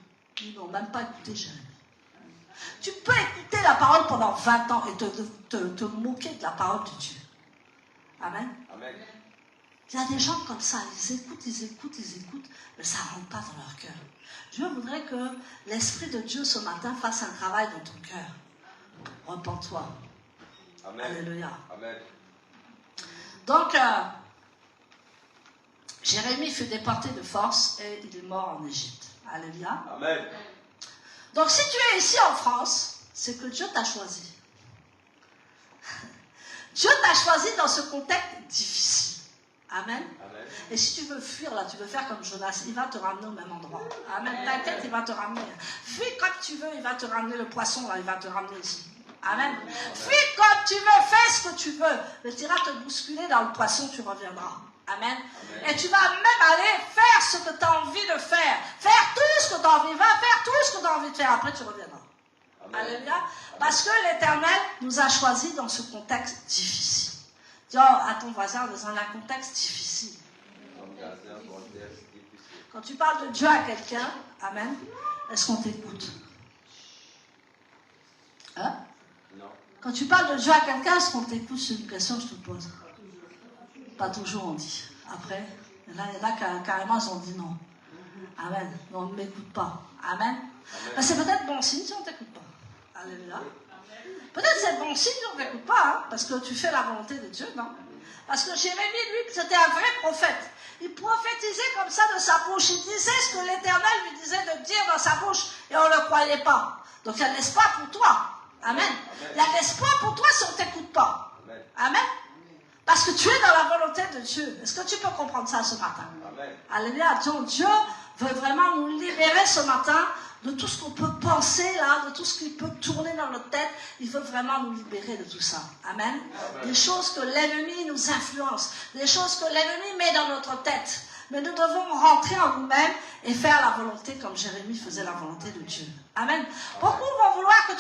Ils n'ont même pas écouté Jérémie. Tu peux écouter la parole pendant 20 ans et te moquer de la parole de Dieu. Amen. Amen. Il y a des gens comme ça, ils écoutent, mais ça ne rentre pas dans leur cœur. Dieu voudrait que l'Esprit de Dieu ce matin fasse un travail dans ton cœur. Repens-toi. Amen. Alléluia. Amen. Donc, Jérémie fut déporté de force et il est mort en Égypte. Alléluia. Amen. Donc, si tu es ici en France, c'est que Dieu t'a choisi. Dieu t'a choisi dans ce contexte difficile. Amen. Amen. Et si tu veux fuir là, tu veux faire comme Jonas, il va te ramener au même endroit. Amen. T'inquiète, il va te ramener. Fuis comme tu veux, il va te ramener le poisson là, il va te ramener ici. Amen. Fuis comme tu veux, fais ce que tu veux. Mais tu iras te bousculer dans le poisson, tu reviendras. Amen. Amen. Et tu vas même aller faire ce que tu as envie de faire. Faire tout ce que tu as envie. Va faire tout ce que tu as envie de faire. Après, tu reviendras. Amen. Alléluia. Parce que l'Éternel nous a choisis dans ce contexte difficile. Dis à ton voisin dans un contexte difficile. Quand tu parles de Dieu à quelqu'un, amen, est-ce qu'on t'écoute? Hein? Non. Quand tu parles de Dieu à quelqu'un, est-ce qu'on t'écoute? C'est une question que je te pose. Pas toujours on dit. Après, il y en a carrément ils ont dit non. Amen. Non, on ne m'écoute pas. Amen. Ben, c'est peut-être bon signe si on ne t'écoute pas. Alléluia. Peut-être c'est bon signe si on ne t'écoute pas, hein, parce que tu fais la volonté de Dieu, non? Parce que Jérémie, lui, c'était un vrai prophète. Il prophétisait comme ça de sa bouche. Il disait ce que l'Éternel lui disait de dire dans sa bouche, et on ne le croyait pas. Donc il y a de l'espoir pour toi. Amen. Il y a de l'espoir pour toi si on ne t'écoute pas. Amen. Parce que tu es dans la volonté de Dieu. Est-ce que tu peux comprendre ça ce matin? Amen. Alléluia. Donc Dieu veut vraiment nous libérer ce matin de tout ce qu'on peut penser là, de tout ce qui peut tourner dans notre tête. Il veut vraiment nous libérer de tout ça. Amen. Amen. Des choses que l'ennemi nous influence, des choses que l'ennemi met dans notre tête. Mais nous devons rentrer en nous-mêmes et faire la volonté comme Jérémie faisait la volonté de Dieu. Amen. Beaucoup vont vouloir que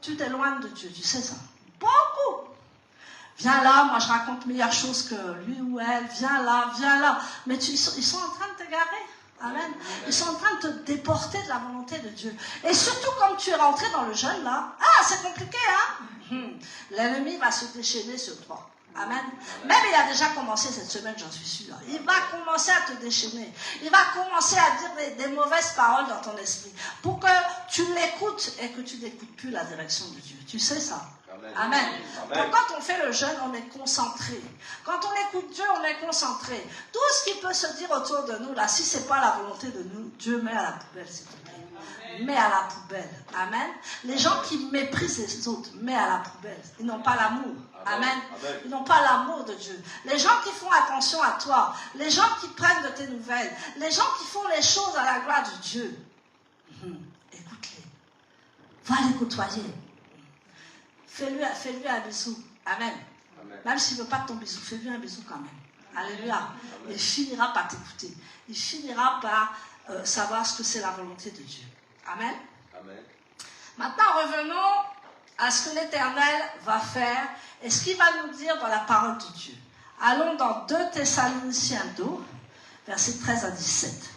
tu t'éloignes de Dieu. Tu sais ça? Beaucoup. Viens là, moi je raconte meilleures choses que lui ou elle. Viens là, viens là. Mais ils sont en train de t'égarer. Amen. Ils sont en train de te déporter de la volonté de Dieu. Et surtout quand tu es rentré dans le jeûne là, c'est compliqué, hein? L'ennemi va se déchaîner sur toi. Amen. Même il a déjà commencé cette semaine, j'en suis sûre. Il va commencer à te déchaîner. Il va commencer à dire des mauvaises paroles dans ton esprit pour que tu l'écoutes et que tu n'écoutes plus la direction de Dieu. Tu sais ça? Amen. Donc quand on fait le jeûne, on est concentré. Quand on écoute Dieu, on est concentré. Tout ce qui peut se dire autour de nous, là, si ce n'est pas la volonté de nous, Dieu met à la poubelle, s'il te plaît. Met à la poubelle. Amen. Les gens qui méprisent les autres, met à la poubelle. Ils n'ont pas l'amour. Amen. Ils n'ont pas l'amour de Dieu. Les gens qui font attention à toi, les gens qui prennent de tes nouvelles, les gens qui font les choses à la gloire de Dieu, écoute-les. Va les côtoyer. Fais-lui un bisou. Amen. Même s'il ne veut pas ton bisou, fais-lui un bisou quand même. Alléluia. Il finira par t'écouter. Il finira par savoir ce que c'est la volonté de Dieu. Amen. Maintenant, revenons à ce que l'Éternel va faire et ce qu'il va nous dire dans la parole de Dieu. Allons dans 2 Thessaloniciens 2, versets 13 à 17.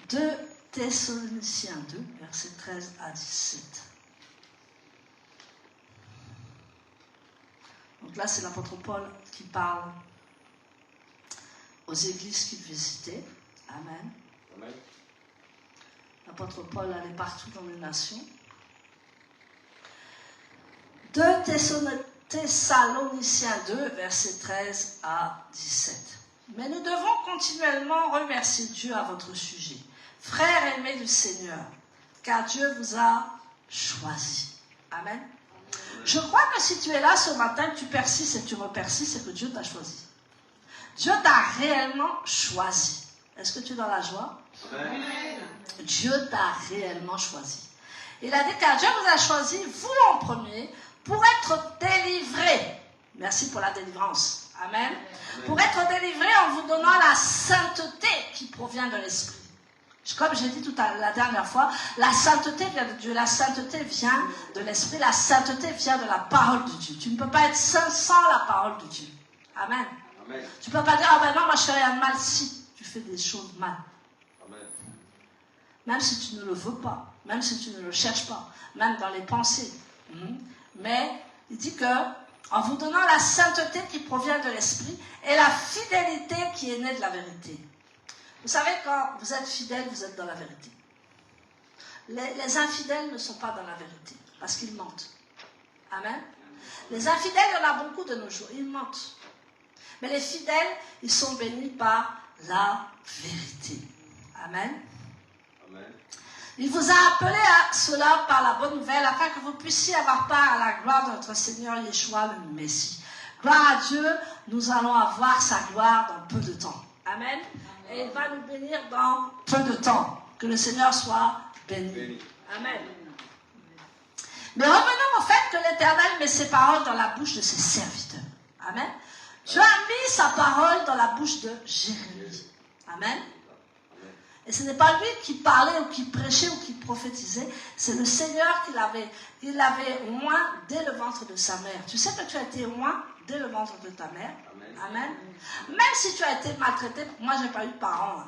2 Thessaloniciens 2, versets 13 à 17. Donc là, c'est l'apôtre Paul qui parle aux églises qu'il visitait. Amen. L'apôtre Paul allait partout dans les nations. 2 Thessaloniciens 2, versets 13 à 17. Mais nous devons continuellement remercier Dieu à votre sujet, frères aimés du Seigneur, car Dieu vous a choisis. Amen. Je crois que si tu es là ce matin, que tu persistes et tu repersistes, c'est que Dieu t'a choisi. Dieu t'a réellement choisi. Est-ce que tu es dans la joie? Amen. Dieu t'a réellement choisi. Il a dit car Dieu vous a choisi, vous en premier, pour être délivrés. Merci pour la délivrance. Amen. Pour être délivrés en vous donnant la sainteté qui provient de l'Esprit. Comme j'ai dit la dernière fois, la sainteté vient de Dieu, la sainteté vient de l'Esprit, la sainteté vient de la parole de Dieu. Tu ne peux pas être saint sans la parole de Dieu. Amen. Amen. Tu ne peux pas dire, ah ben non, moi je fais rien de mal si tu fais des choses mal. Amen. Même si tu ne le veux pas, même si tu ne le cherches pas, même dans les pensées. Mais il dit que, en vous donnant la sainteté qui provient de l'Esprit et la fidélité qui est née de la vérité. Vous savez, quand vous êtes fidèle, vous êtes dans la vérité. Les infidèles ne sont pas dans la vérité, parce qu'ils mentent. Amen. Les infidèles, il y en a beaucoup de nos jours, ils mentent. Mais les fidèles, ils sont bénis par la vérité. Amen. Amen. Il vous a appelé à cela par la bonne nouvelle, afin que vous puissiez avoir part à la gloire de notre Seigneur Yeshua le Messie. Gloire à Dieu, nous allons avoir sa gloire dans peu de temps. Amen. Et il va nous bénir dans peu de temps. Que le Seigneur soit béni. Amen. Mais revenons au fait que l'Éternel met ses paroles dans la bouche de ses serviteurs. Amen. Dieu a mis sa parole dans la bouche de Jérémie. Amen. Et ce n'est pas lui qui parlait ou qui prêchait ou qui prophétisait. C'est le Seigneur qui l'avait oint dès le ventre de sa mère. Tu sais que tu as été oint dès le ventre de ta mère. Amen. Même si tu as été maltraité, moi je n'ai pas eu de parents.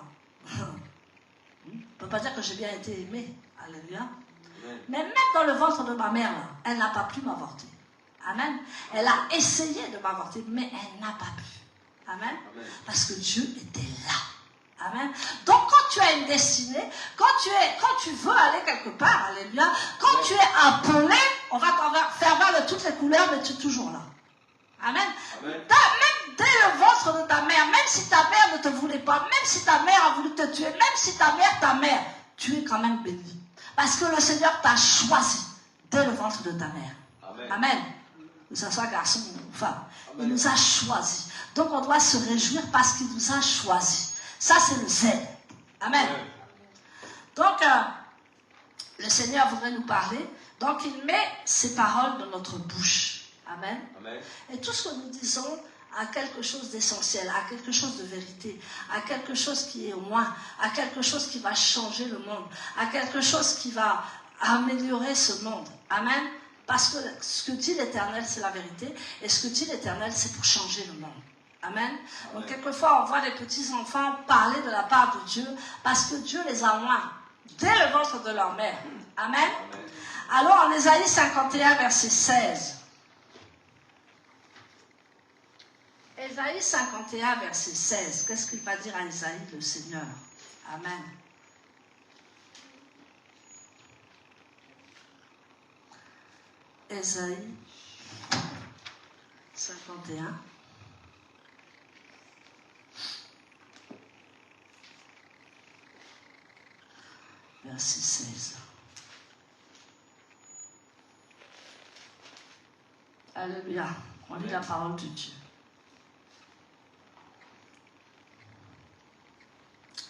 On ne peut pas dire que j'ai bien été aimée. Alléluia. Mais même dans le ventre de ma mère, là, elle n'a pas pu m'avorter. Amen. Elle a essayé de m'avorter, mais elle n'a pas pu. Amen. Parce que Dieu était là. Amen. Donc quand tu as une destinée, quand tu veux aller quelque part, alléluia, quand tu es appelé, on va t'en faire voir de toutes les couleurs, mais tu es toujours là. Amen. Amen. Même dès le ventre de ta mère, même si ta mère ne te voulait pas, même si ta mère a voulu te tuer, même si ta mère, tu es quand même béni. Parce que le Seigneur t'a choisi dès le ventre de ta mère. Amen. Amen. Que ce soit garçon ou femme. Amen. Il nous a choisis. Donc on doit se réjouir parce qu'il nous a choisis. Ça c'est le zèle. Amen. Amen. Donc le Seigneur voudrait nous parler. Donc il met ses paroles dans notre bouche. Amen. Amen. Et tout ce que nous disons a quelque chose d'essentiel, a quelque chose de vérité, a quelque chose qui est au moins, a quelque chose qui va changer le monde, a quelque chose qui va améliorer ce monde. Amen. Parce que ce que dit l'Éternel, c'est la vérité, et ce que dit l'Éternel, c'est pour changer le monde. Amen. Donc quelquefois, on voit des petits enfants parler de la part de Dieu, parce que Dieu les a oints dès le ventre de leur mère. Amen. Amen. Alors en Ésaïe 51, verset 16. Ésaïe 51, verset 16. Qu'est-ce qu'il va dire à Ésaïe, le Seigneur? Amen. Ésaïe 51. Verset 16. Alléluia. On lit la parole de Dieu.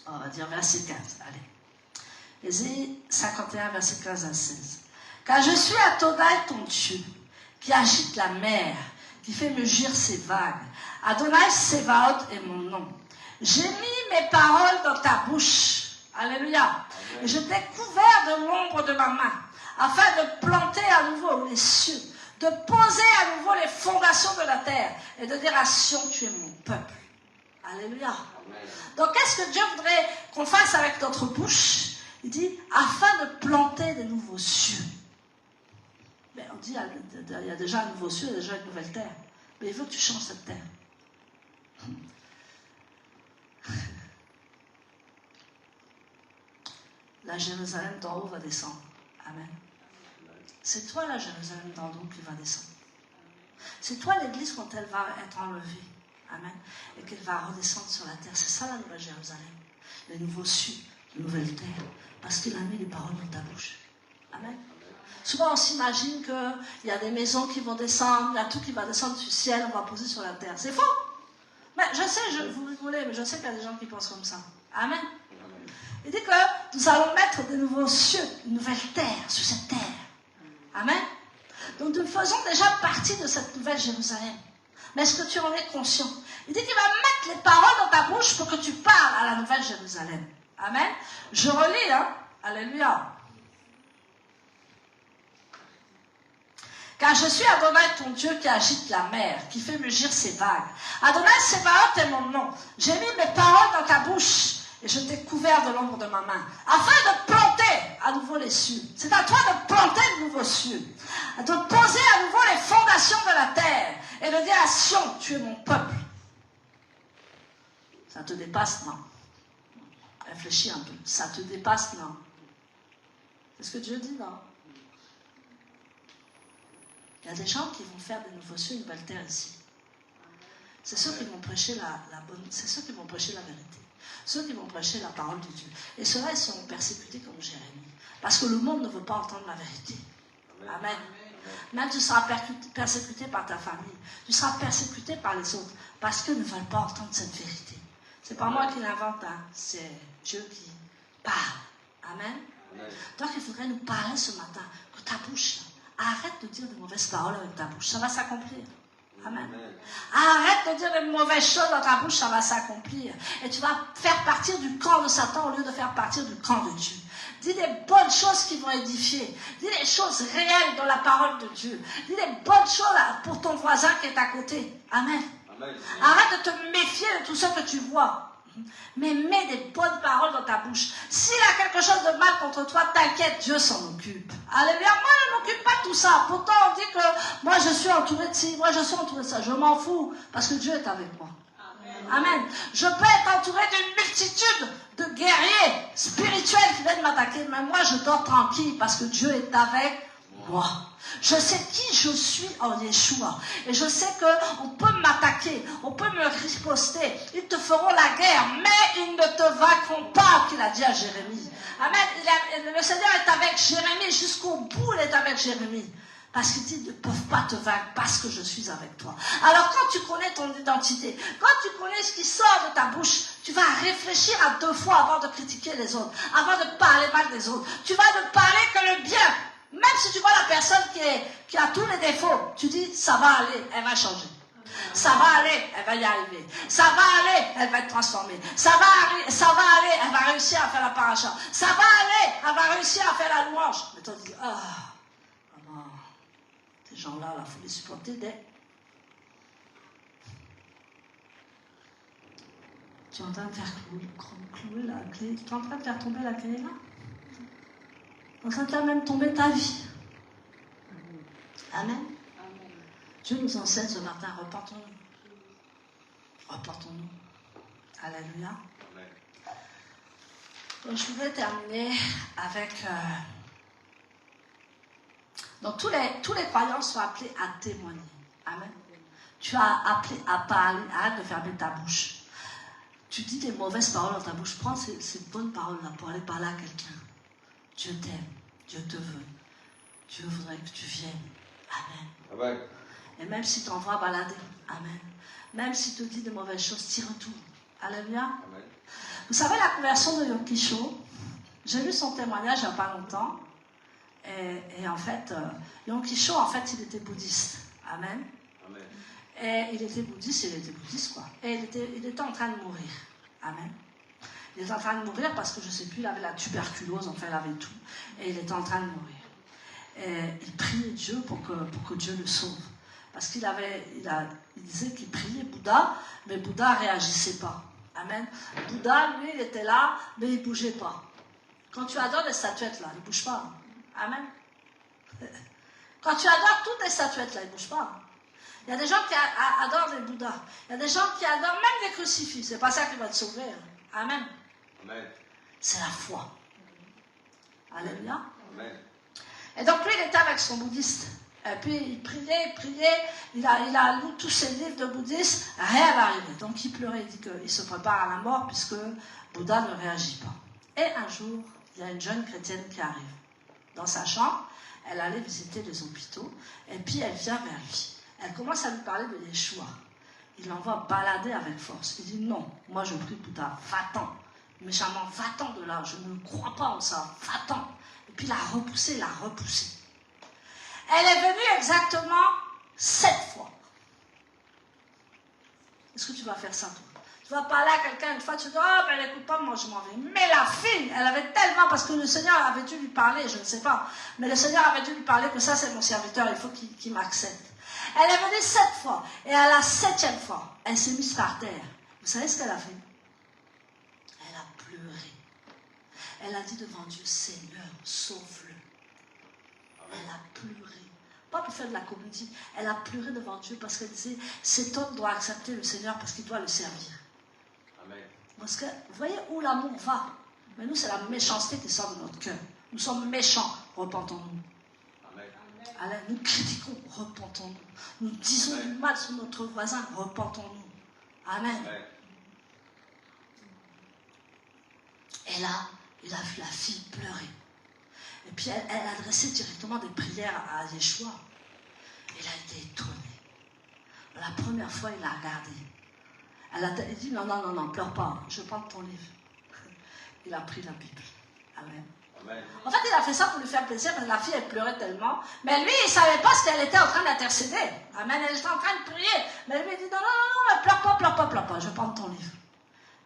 On va dire verset 15. Allez. Ésaïe 51, verset 15 à 16. Car je suis Adonai ton Dieu, qui agite la mer, qui fait mugir ses vagues. Adonai Sevaot est mon nom. J'ai mis mes paroles dans ta bouche. Alléluia. Et je t'ai couvert de l'ombre de ma main, afin de planter à nouveau les cieux, de poser à nouveau les fondations de la terre, et de dire à Sion, tu es mon peuple. Alléluia. Donc, qu'est-ce que Dieu voudrait qu'on fasse avec notre bouche? Il dit, afin de planter de nouveaux cieux. Mais on dit, il y a déjà un nouveau ciel, il y a déjà une nouvelle terre. Mais il veut que tu changes cette terre. La Jérusalem d'en haut va descendre. Amen. C'est toi la Jérusalem d'en haut qui va descendre. C'est toi l'église quand elle va être enlevée. Amen. Et qu'elle va redescendre sur la terre. C'est ça la nouvelle Jérusalem. Les nouveaux cieux, les nouvelles terres. Parce qu'il a mis les paroles dans ta bouche. Amen. Souvent on s'imagine qu'il y a des maisons qui vont descendre, il y a tout qui va descendre du ciel, on va poser sur la terre. C'est faux. Mais je sais, vous rigolez, mais je sais qu'il y a des gens qui pensent comme ça. Amen. Il dit que nous allons mettre de nouveaux cieux, une nouvelle terre sur cette terre. Amen. Donc nous faisons déjà partie de cette nouvelle Jérusalem. Mais est-ce que tu en es conscient? Il dit qu'il va mettre les paroles dans ta bouche pour que tu parles à la nouvelle Jérusalem. Amen. Je relis, hein. Alléluia. Car je suis Adonai ton Dieu qui agite la mer, qui fait mugir ses vagues. Adonai Sevaot est mon nom. J'ai mis mes paroles dans ta bouche et je t'ai couvert de l'ombre de ma main, afin de planter à nouveau les cieux. C'est à toi de planter de nouveaux cieux, de poser à nouveau les fondations de la terre et de dire à Sion, tu es mon peuple. Ça te dépasse, non? Réfléchis un peu. Ça te dépasse, non? C'est ce que Dieu dit, non? Il y a des gens qui vont faire des nouveaux cieux, une nouvelle terre ici. C'est ceux qui vont prêcher la bonne, c'est ceux qui vont prêcher la vérité. Ceux qui vont prêcher la parole de Dieu. Et ceux-là, ils seront persécutés comme Jérémie. Parce que le monde ne veut pas entendre la vérité. Amen. Même tu seras persécuté par ta famille. Tu seras persécuté par les autres. Parce qu'ils ne veulent pas entendre cette vérité. C'est pas moi qui l'invente, hein. C'est Dieu qui parle. Amen. Donc il faudrait nous parler ce matin. Que ta bouche, arrête de dire de mauvaises paroles avec ta bouche. Ça va s'accomplir. Amen. Arrête de dire de mauvaises choses dans ta bouche, ça va s'accomplir. Et tu vas faire partir du camp de Satan au lieu de faire partir du camp de Dieu. Dis des bonnes choses qui vont édifier. Dis des choses réelles dans la parole de Dieu. Dis des bonnes choses pour ton voisin qui est à côté. Amen. Amen. Arrête de te méfier de tout ce que tu vois. Mais mets des bonnes paroles dans ta bouche. S'il y a quelque chose de mal contre toi, t'inquiète, Dieu s'en occupe. Alléluia. Moi, je ne m'occupe pas de tout ça. Pourtant, on dit que moi, je suis entouré de ci, moi, je suis entouré de ça. Je m'en fous, parce que Dieu est avec moi. Amen. Je peux être entouré d'une multitude de guerriers spirituels qui viennent m'attaquer, mais moi, je dors tranquille, parce que Dieu est avec moi. Je sais qui je suis en Yeshua. Et je sais qu'on peut m'attaquer, on peut me riposter. Ils te feront la guerre, mais ils ne te vaincront pas, qu'il a dit à Jérémie. Amen. Le Seigneur est avec Jérémie, jusqu'au bout il est avec Jérémie. Parce qu'il dit, ils ne peuvent pas te vaincre parce que je suis avec toi. Alors quand tu connais ton identité, quand tu connais ce qui sort de ta bouche, tu vas réfléchir à 2 fois avant de critiquer les autres, avant de parler mal des autres. Tu vas ne parler que le bien. Même si tu vois la personne qui a tous les défauts, tu dis, ça va aller, elle va changer. Ça va aller, elle va y arriver. Ça va aller, elle va être transformée. Ça va aller, elle va réussir à faire la paracha. Ça va aller, elle va réussir à faire la louange. Mais toi, tu dis, maman, ces gens-là, il faut les supporter dès. Tu es en train de faire clouer la clé. Tu es en train de faire tomber la clé là. Donc ça t'a même tombé ta vie. Amen. Amen. Dieu nous enseigne ce matin, repentons-nous. Repentons-nous. Alléluia. Amen. Donc, je voudrais terminer avec... Donc, tous les croyants sont appelés à témoigner. Amen. Tu as appelé à parler. Arrête de fermer ta bouche. Tu dis des mauvaises paroles dans ta bouche. Prends ces bonnes paroles-là pour aller parler à quelqu'un. Dieu t'aime. Dieu te veut. Dieu voudrait que tu viennes. Amen.
Amen.
Et même si tu envoies balader. Amen. Même si tu te dis de mauvaises choses, t'y retournes. Alléluia.
Amen.
Vous savez la conversion de Yom Kishore? J'ai lu son témoignage il n'y a pas longtemps. Et en fait, Yom Kishore, en fait, il était bouddhiste. Amen.
Amen.
Et il était bouddhiste, quoi. Et il était en train de mourir. Amen. Il était en train de mourir parce que je ne sais plus, il avait la tuberculose, enfin, il avait tout. Et il était en train de mourir. Et il priait Dieu pour que Dieu le sauve. Parce qu'il disait qu'il priait Bouddha, mais Bouddha ne réagissait pas. Amen. Bouddha, lui, il était là, mais il ne bougeait pas. Quand tu adores les statuettes, là, il ne bouge pas. Amen. Quand tu adores toutes les statuettes, là, il ne bouge pas. Il y a des gens qui adorent les Bouddhas. Il y a des gens qui adorent même les crucifix. C'est pas ça qui va te sauver. Amen.
Amen.
C'est la foi. Alléluia.
Amen.
Et donc lui, il était avec son bouddhiste. Et puis il priait. Il a lu tous ses livres de bouddhisme. Rien n'arrivait. Donc il pleurait. Il dit qu'il se prépare à la mort puisque Bouddha ne réagit pas. Et un jour, il y a une jeune chrétienne qui arrive. Dans sa chambre, elle allait visiter les hôpitaux. Et puis elle vient vers lui. Elle commence à lui parler de Yeshua. Il l'envoie balader avec force. Il dit non, moi je prie Bouddha, va-t'en. Méchamment, va-t'en de là, je ne crois pas en ça, va-t'en. Et puis il l'a repoussé. Elle est venue exactement 7 fois. Est-ce que tu vas faire ça toi? Tu vas parler à quelqu'un une fois, tu dis oh ben elle n'écoute pas, moi je m'en vais. Mais la fille, elle avait tellement, parce que le Seigneur avait dû lui parler, je ne sais pas, mais le Seigneur avait dû lui parler que ça c'est mon serviteur, il faut qu'il m'accepte. Elle est venue 7 fois. Et à la 7e fois, elle s'est mise par terre. Vous savez ce qu'elle a fait? Elle a pleuré. Elle a dit devant Dieu, Seigneur, sauve-le. Elle a pleuré. Pas pour faire de la comédie. Elle a pleuré devant Dieu parce qu'elle disait, cet homme doit accepter le Seigneur parce qu'il doit le servir.
Amen.
Parce que, vous voyez où l'amour va? Mais nous, c'est la méchanceté qui sort de notre cœur. Nous sommes méchants, repentons-nous. Alors, nous critiquons, repentons-nous. Nous disons du mal sur notre voisin, repentons-nous. Amen.
Amen.
Et là, il a vu la fille pleurer. Et puis, elle adressait directement des prières à Yeshua. Il a été étonné. La première fois, il a regardé. Il dit, non, pleure pas, je prends ton livre. Il a pris la Bible. Amen.
Amen.
En fait, il a fait ça pour lui faire plaisir parce que la fille, elle pleurait tellement. Mais lui, il ne savait pas ce qu'elle était en train d'intercéder. Amen. Elle était en train de prier. Mais lui, il dit non, pleure pas, je vais prendre ton livre.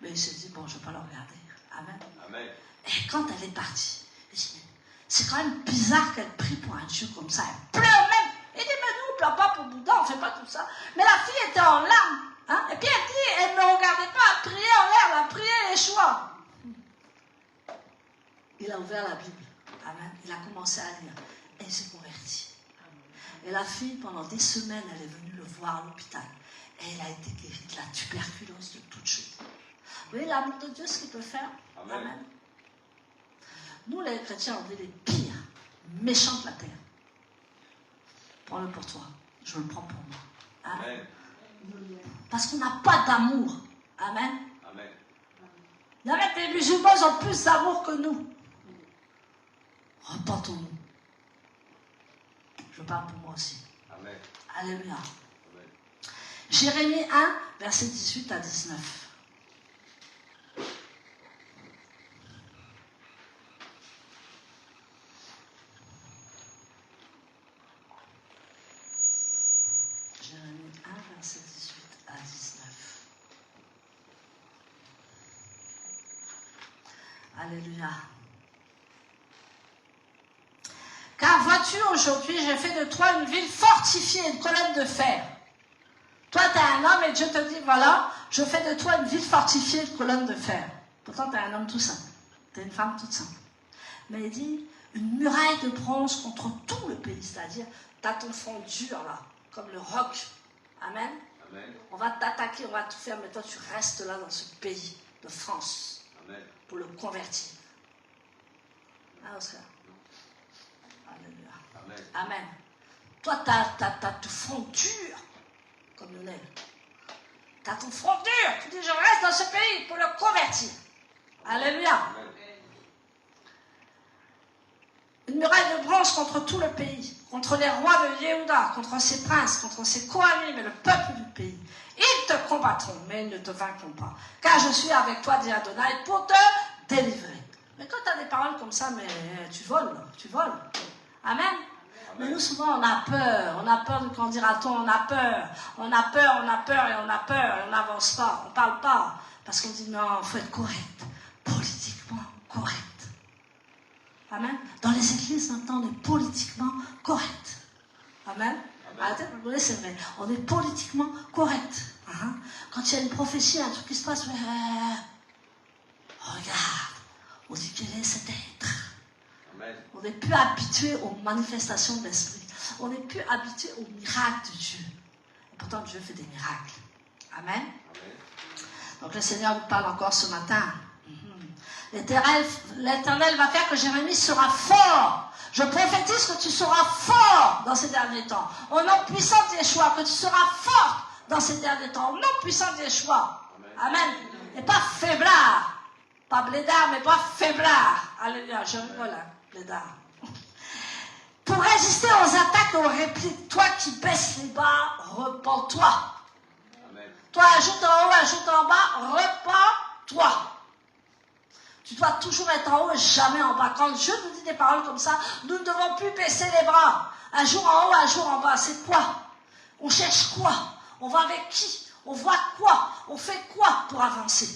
Mais il s'est dit, bon, je ne vais pas le regarder. Amen.
Amen.
Et quand elle est partie, il dit, mais c'est quand même bizarre qu'elle prie pour un Dieu comme ça. Elle pleure même. Il dit, mais nous, on ne pleure pas pour Bouddha, on ne fait pas tout ça. Mais la fille était en larmes. Hein? Et puis elle dit, elle ne regardait pas, elle priait en l'air, elle a prié Yeshua. Il a ouvert la Bible. Amen. Il a commencé à lire. Et il s'est converti. Et la fille, pendant des semaines, elle est venue le voir à l'hôpital. Et elle a été guérie de la tuberculose, de toutes choses. Vous voyez l'amour de Dieu, ce qu'il peut faire?
Amen.
Amen. Nous, les chrétiens, on est les pires méchants de la terre. Prends-le pour toi. Je le prends pour moi. Amen.
Amen.
Parce qu'on n'a pas d'amour. Amen.
Amen.
Il y avait des musulmans qui ont plus d'amour que nous. Repentons-nous. Je parle pour moi aussi.
Amen.
Alléluia.
Amen.
Jérémie 1, versets 18 à 19. Jérémie 1, verset 18 à 19. Alléluia. Car vois-tu, aujourd'hui, j'ai fait de toi une ville fortifiée, une colonne de fer. Toi, tu es un homme et Dieu te dit, voilà, je fais de toi une ville fortifiée, une colonne de fer. Pourtant, tu es un homme tout simple. Tu es une femme toute simple. Mais il dit, une muraille de bronze contre tout le pays. C'est-à-dire, tu as ton front dur, là, comme le roc. Amen.
Amen.
On va t'attaquer, on va tout faire, mais toi, tu restes là dans ce pays de France
Amen.
pour le convertir. Hein, Oscar? Alléluia.
Amen.
Amen. Toi, tu as ton front dur, comme le lait. Tu as ton front dur. Tu dis, je reste dans ce pays pour le convertir. Alléluia.
Amen.
Une muraille de bronze contre tout le pays, contre les rois de Yehuda, contre ses princes, contre ses Kohanim et le peuple du pays. Ils te combattront, mais ils ne te vaincront pas. Car je suis avec toi, dit Adonai, pour te délivrer. Mais quand tu as des paroles comme ça, mais tu voles, tu voles. Amen. Mais nous, souvent, on a peur de quand dira-t-on, on a peur et on a peur, et on n'avance pas, on ne parle pas. Parce qu'on dit, non, il faut être correct, politiquement correct. Amen. Dans les églises, maintenant, on est politiquement correct. Amen. Arrêtez de rigoler, c'est vrai. On est politiquement correct. Quand il y a une prophétie, un truc qui se passe, regarde, on dit quel est cet être.
Amen.
On n'est plus habitué aux manifestations de l'esprit. On n'est plus habitué aux miracles de Dieu. Et pourtant, Dieu fait des miracles. Amen.
Amen.
Donc le Seigneur nous parle encore ce matin. L'Éternel va faire que Jérémie sera fort. Je prophétise que tu seras fort dans ces derniers temps. Au nom puissant de Yeshua, que tu seras fort dans ces derniers temps. Au nom puissant de Yeshua. Amen. Et pas faiblard. Pas blédard, mais pas faiblard. Alléluia. Je rigole, hein, blédard. Pour résister aux attaques et aux répliques, toi qui baisses les bas, repens-toi. Toi, ajoute en haut, ajoute en bas, repens-toi. Tu dois toujours être en haut et jamais en bas. Quand Dieu nous dit des paroles comme ça, nous ne devons plus baisser les bras. Un jour en haut, un jour en bas. C'est quoi? On cherche quoi? On va avec qui? On voit quoi? On fait quoi pour avancer?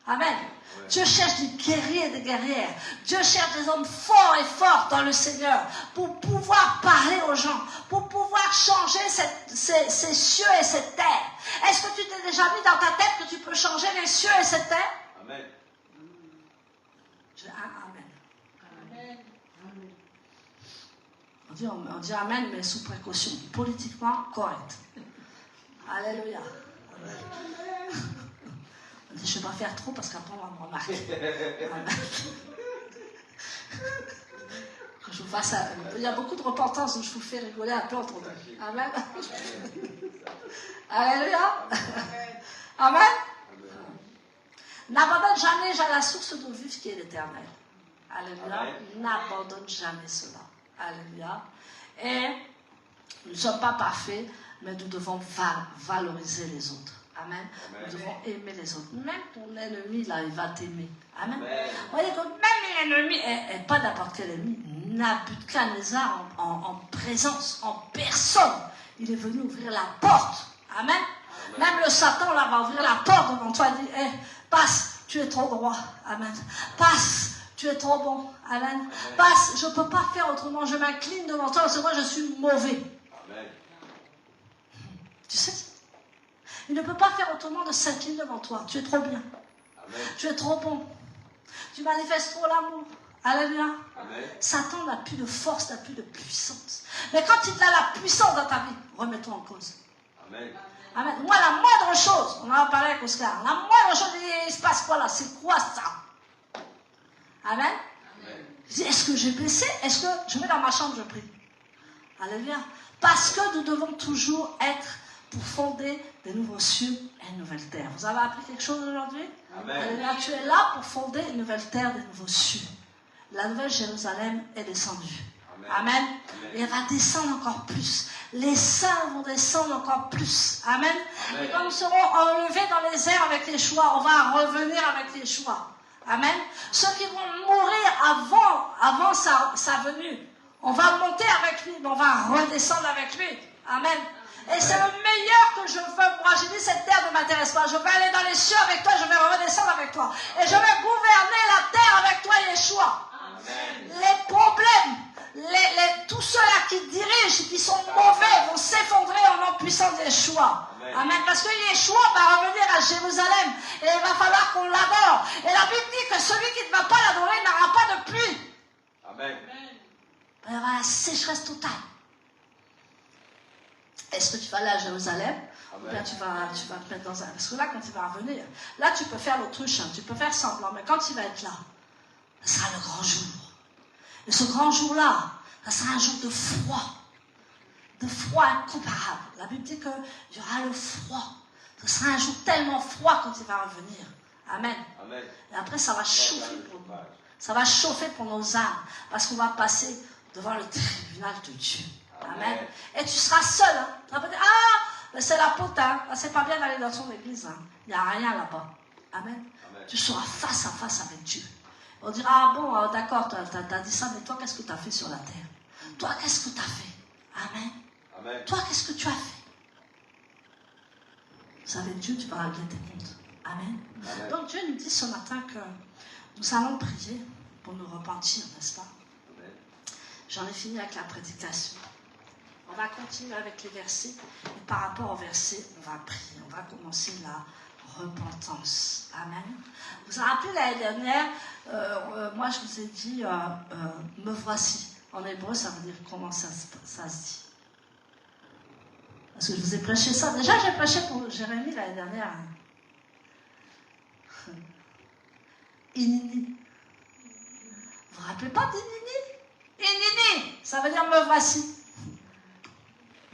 Amen. Ouais. Dieu cherche des guerriers et des guerrières. Dieu cherche des hommes forts et fortes dans le Seigneur pour pouvoir parler aux gens, pour pouvoir changer ces cieux et cette terre. Est-ce que tu t'es déjà mis dans ta tête que tu peux changer les cieux et cette terre?
Amen.
Amen. On dit Amen, mais sous précaution, politiquement correct. Alléluia. Amen. On dit, je ne vais pas faire trop parce qu'après on va me remarquer. Que je vous fasse il y a beaucoup de repentance où je vous fais rigoler un peu entre deux. Amen. Alléluia. Amen. N'abandonne jamais à la source d'eau vive qui est l'Éternel. Alléluia. N'abandonne jamais cela. Alléluia. Et nous ne sommes pas parfaits, mais nous devons valoriser les autres. Amen. Nous devons aimer les autres. Même ton ennemi, là, il va t'aimer. Amen. Vous voyez que même l'ennemi, et pas n'importe quel ennemi, Nabuchodonosor en présence, en personne, il est venu ouvrir la porte. Amen. Même le Satan, là, va ouvrir la porte devant toi et dire, hey, passe, tu es trop droit. Amen. Passe, tu es trop bon. Amen. Passe, je ne peux pas faire autrement. Je m'incline devant toi parce que moi, je suis mauvais. Amen. Tu sais, il ne peut pas faire autrement de s'incliner devant toi. Tu es trop bien. Amen. Tu es trop bon. Tu manifestes trop l'amour. Alléluia. Satan n'a plus de force, n'a plus de puissance. Mais quand il a la puissance dans ta vie, remets-toi en cause. Amen. Amen. Moi, la moindre chose, on en a parlé avec Oscar, la moindre chose, il se passe quoi là? C'est quoi ça? Amen. Amen. Je dis, est-ce que j'ai blessé? Est-ce que je vais dans ma chambre, je prie? Alléluia. Parce que nous devons toujours être pour fonder des nouveaux cieux et une nouvelle terre. Vous avez appris quelque chose aujourd'hui? Alléluia. Tu es là pour fonder une nouvelle terre, des nouveaux cieux. La nouvelle Jérusalem est descendue. Amen. Amen. Amen. Et elle va descendre encore plus. Les saints vont descendre encore plus. Amen. Amen. Et quand nous serons enlevés dans les airs avec Yeshua, on va revenir avec Yeshua. Amen. Ceux qui vont mourir avant sa venue, on va monter avec lui, mais on va redescendre avec lui. Amen. Et c'est le meilleur que je veux. Moi, j'ai dit, cette terre ne m'intéresse pas. Je vais aller dans les cieux avec toi, je vais redescendre avec toi. Et je vais gouverner la terre avec toi, Yeshua. Amen. Les problèmes, tous ceux-là qui dirigent, qui sont mauvais, vont s'effondrer en nom puissant de Yeshua. Amen. Amen. Parce que Yeshua va revenir à Jérusalem et il va falloir qu'on l'adore. Et la Bible dit que celui qui ne va pas l'adorer n'aura pas de pluie. Amen. Il y aura la sécheresse totale. Est-ce que tu vas aller à Jérusalem? Amen. Ou bien tu vas te mettre dans un... Parce que là, quand il va revenir, là, tu peux faire l'autruche, hein, tu peux faire semblant, mais quand il va être là, ce sera le grand jour. Et ce grand jour-là, ça sera un jour de froid incomparable. La Bible dit qu'il y aura le froid. Ce sera un jour tellement froid quand il va revenir. Amen.
Amen.
Et après, ça va chauffer pour nous. Ça va chauffer pour nos âmes. Parce qu'on va passer devant le tribunal de Dieu. Amen. Et tu seras seul. Hein. Tu vas pas dire, mais c'est la pote. Hein. C'est pas bien d'aller dans son église. Hein. Il n'y a rien là-bas. Amen. Tu seras face à face avec Dieu. On dira, ah bon, d'accord, tu as dit ça, mais toi, qu'est-ce que tu as fait sur la terre? Toi, qu'est-ce que tu as fait? Amen.
Amen.
Toi, qu'est-ce que tu as fait? Vous savez, Dieu, tu vas régler tes comptes. Amen.
Amen.
Donc, Dieu nous dit ce matin que nous allons prier pour nous repentir, n'est-ce pas?
Amen.
J'en ai fini avec la prédication. On va continuer avec les versets. Et par rapport aux versets, on va prier. On va commencer la repentance. Amen. Vous vous rappelez l'année dernière, moi je vous ai dit, me voici. En hébreu, ça veut dire comment ça se dit. Parce que je vous ai prêché ça. Déjà, j'ai prêché pour Jérémie l'année dernière. Inini. Vous vous rappelez pas d'Inini? Inini, ça veut dire me voici.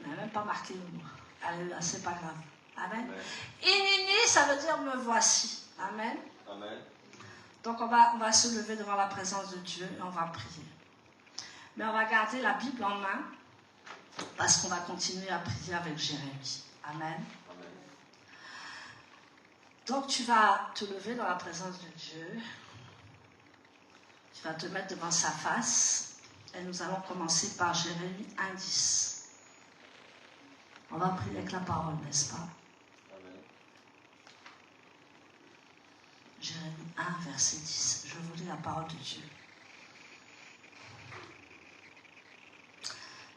On n'a même pas marqué le mot. Allez, c'est pas grave. Amen.
Amen.
Inini, ça veut dire me voici. Amen.
Amen.
Donc on va se lever devant la présence de Dieu et on va prier. Mais on va garder la Bible en main parce qu'on va continuer à prier avec Jérémie. Amen.
Amen.
Donc tu vas te lever dans la présence de Dieu. Tu vas te mettre devant sa face et nous allons commencer par Jérémie 1:10. On va prier avec la parole, n'est-ce pas?
Amen.
Jérémie 1, verset 10. Je vous lis la parole de Dieu.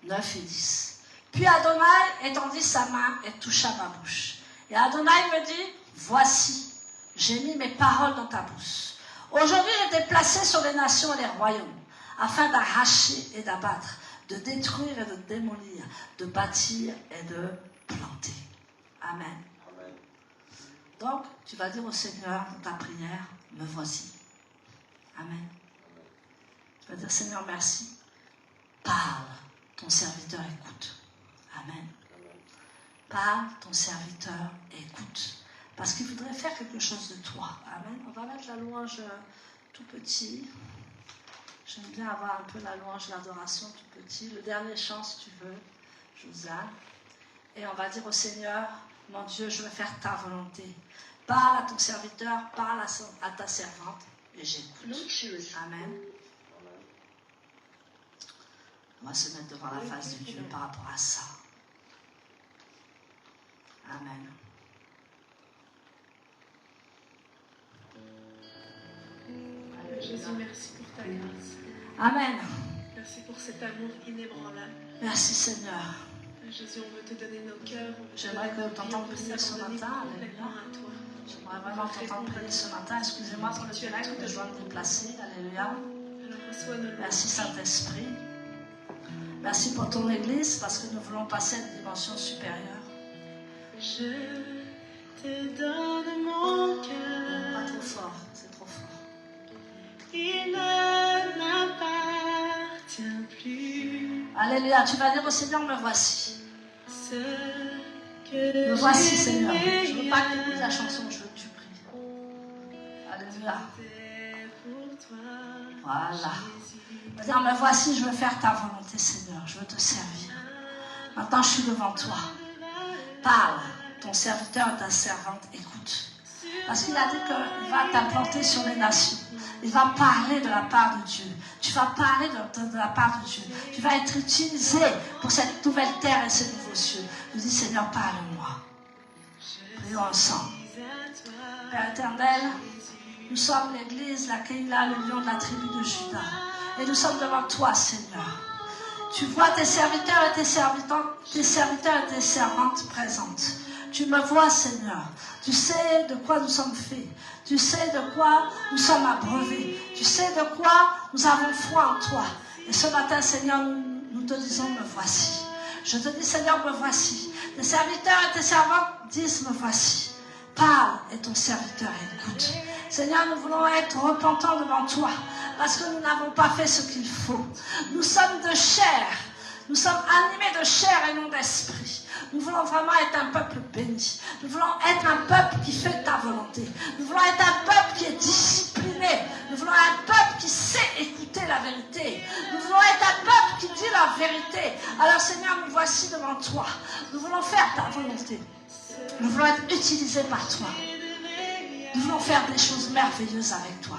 9 et 10. Puis Adonai étendit sa main et toucha ma bouche. Et Adonai me dit, voici, j'ai mis mes paroles dans ta bouche. Aujourd'hui, j'ai été placé sur les nations et les royaumes, afin d'arracher et d'abattre, de détruire et de démolir, de bâtir et de planter. Amen.
Amen.
Donc, tu vas dire au Seigneur dans ta prière, me voici. Amen. Tu vas dire, Seigneur, merci. Parle, ton serviteur écoute. Amen. Parle, ton serviteur écoute. Parce qu'il voudrait faire quelque chose de toi. Amen. On va mettre la louange tout petit. J'aime bien avoir un peu la louange, l'adoration tout petit. Le dernier chant, si tu veux, Josiane. Et on va dire au Seigneur, mon Dieu, je veux faire ta volonté. Parle à ton serviteur, parle à ta servante, et j'écoute. Amen. On va se mettre devant la face de Dieu par rapport à ça. Amen.
Jésus, merci pour ta grâce.
Amen.
Merci pour cet amour inébranlable.
Merci Seigneur.
Jésus, on veut te donner nos cœurs.
J'aimerais que tu entends prier ce matin. Alléluia. J'aimerais vraiment t'entendre prier ce matin. Excusez-moi pour le direct que je dois me déplacer. Alléluia. Merci Saint-Esprit. Merci pour ton Église parce que nous voulons passer à une dimension supérieure.
Je te donne mon cœur.
Pas trop fort, c'est trop fort.
Il ne m'appartient plus.
Alléluia, tu vas dire au Seigneur, me voici. Me voici Seigneur. Je ne veux pas que tu écoutes la chanson, je veux que tu pries. Alléluia. Voilà. Dire, me voici, je veux faire ta volonté Seigneur, je veux te servir. Maintenant je suis devant toi. Parle, ton serviteur et ta servante écoute. Parce qu'il a dit qu'il va t'implanter sur les nations. Il va parler de la part de Dieu. Tu vas parler de la part de Dieu. Tu vas être utilisé pour cette nouvelle terre et ce nouveau cieux. Je dis, Seigneur, parle-moi. Prions ensemble. Père éternel, nous sommes l'église, la Keïla, le lion de la tribu de Juda. Et nous sommes devant toi, Seigneur. Tu vois tes serviteurs et tes servantes présentes. Tu me vois, Seigneur. Tu sais de quoi nous sommes faits. Tu sais de quoi nous sommes abreuvés. Tu sais de quoi nous avons foi en toi. Et ce matin, Seigneur, nous te disons, me voici. Je te dis, Seigneur, me voici. Tes serviteurs et tes servantes disent, me voici. Parle et ton serviteur écoute. Seigneur, nous voulons être repentants devant toi. parce que nous n'avons pas fait ce qu'il faut. Nous sommes de chair. Nous sommes animés de chair et non d'esprit. Nous voulons vraiment être un peuple béni. Nous voulons être un peuple qui fait ta volonté. Nous voulons être un peuple qui est discipliné. Nous voulons un peuple qui sait écouter la vérité. Nous voulons être un peuple qui dit la vérité. Alors Seigneur, nous voici devant toi. Nous voulons faire ta volonté. Nous voulons être utilisés par toi. Nous voulons faire des choses merveilleuses avec toi.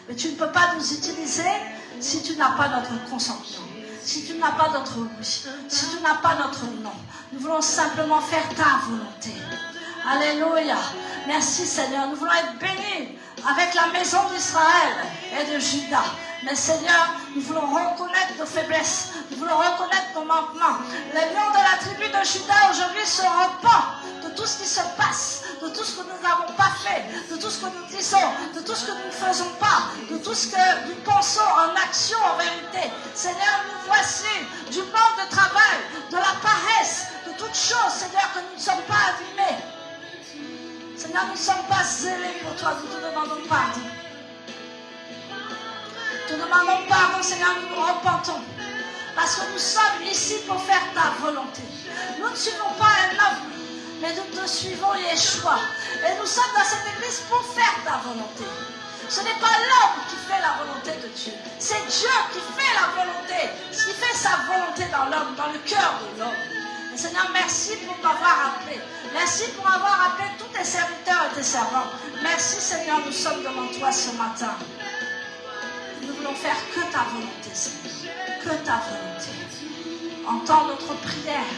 Mais tu ne peux pas nous utiliser si tu n'as pas notre consentement. Si tu n'as pas notre oui, si tu n'as pas notre non, nous voulons simplement faire ta volonté. Alléluia. Merci Seigneur. Nous voulons être bénis avec la maison d'Israël et de Juda. Mais Seigneur, nous voulons reconnaître nos faiblesses. Nous voulons reconnaître nos manquements. Les lions de la tribu de Juda aujourd'hui se repentent de tout ce qui se passe, de tout ce que nous n'avons pas fait, de tout ce que nous disons, de tout ce que nous ne faisons pas, de tout ce que nous pensons en action, en vérité. Seigneur, nous voici du manque de travail, de la paresse, de toutes choses, Seigneur, que nous ne sommes pas abîmés. Seigneur, nous ne sommes pas zélés pour toi, nous te demandons pardon. Nous te demandons pardon, Seigneur, nous nous repentons. Parce que nous sommes ici pour faire ta volonté. Nous ne suivons pas un homme, mais nous te suivons Yeshua. Et nous sommes dans cette église pour faire ta volonté. Ce n'est pas l'homme qui fait la volonté de Dieu. C'est Dieu qui fait la volonté. Qui fait sa volonté dans l'homme, dans le cœur de l'homme. Et Seigneur, merci pour m'avoir appelé. Merci pour avoir appelé tous tes serviteurs et tes servants. Merci Seigneur, nous sommes devant toi ce matin. Nous voulons faire que ta volonté, Seigneur. Que ta volonté. Entends notre prière.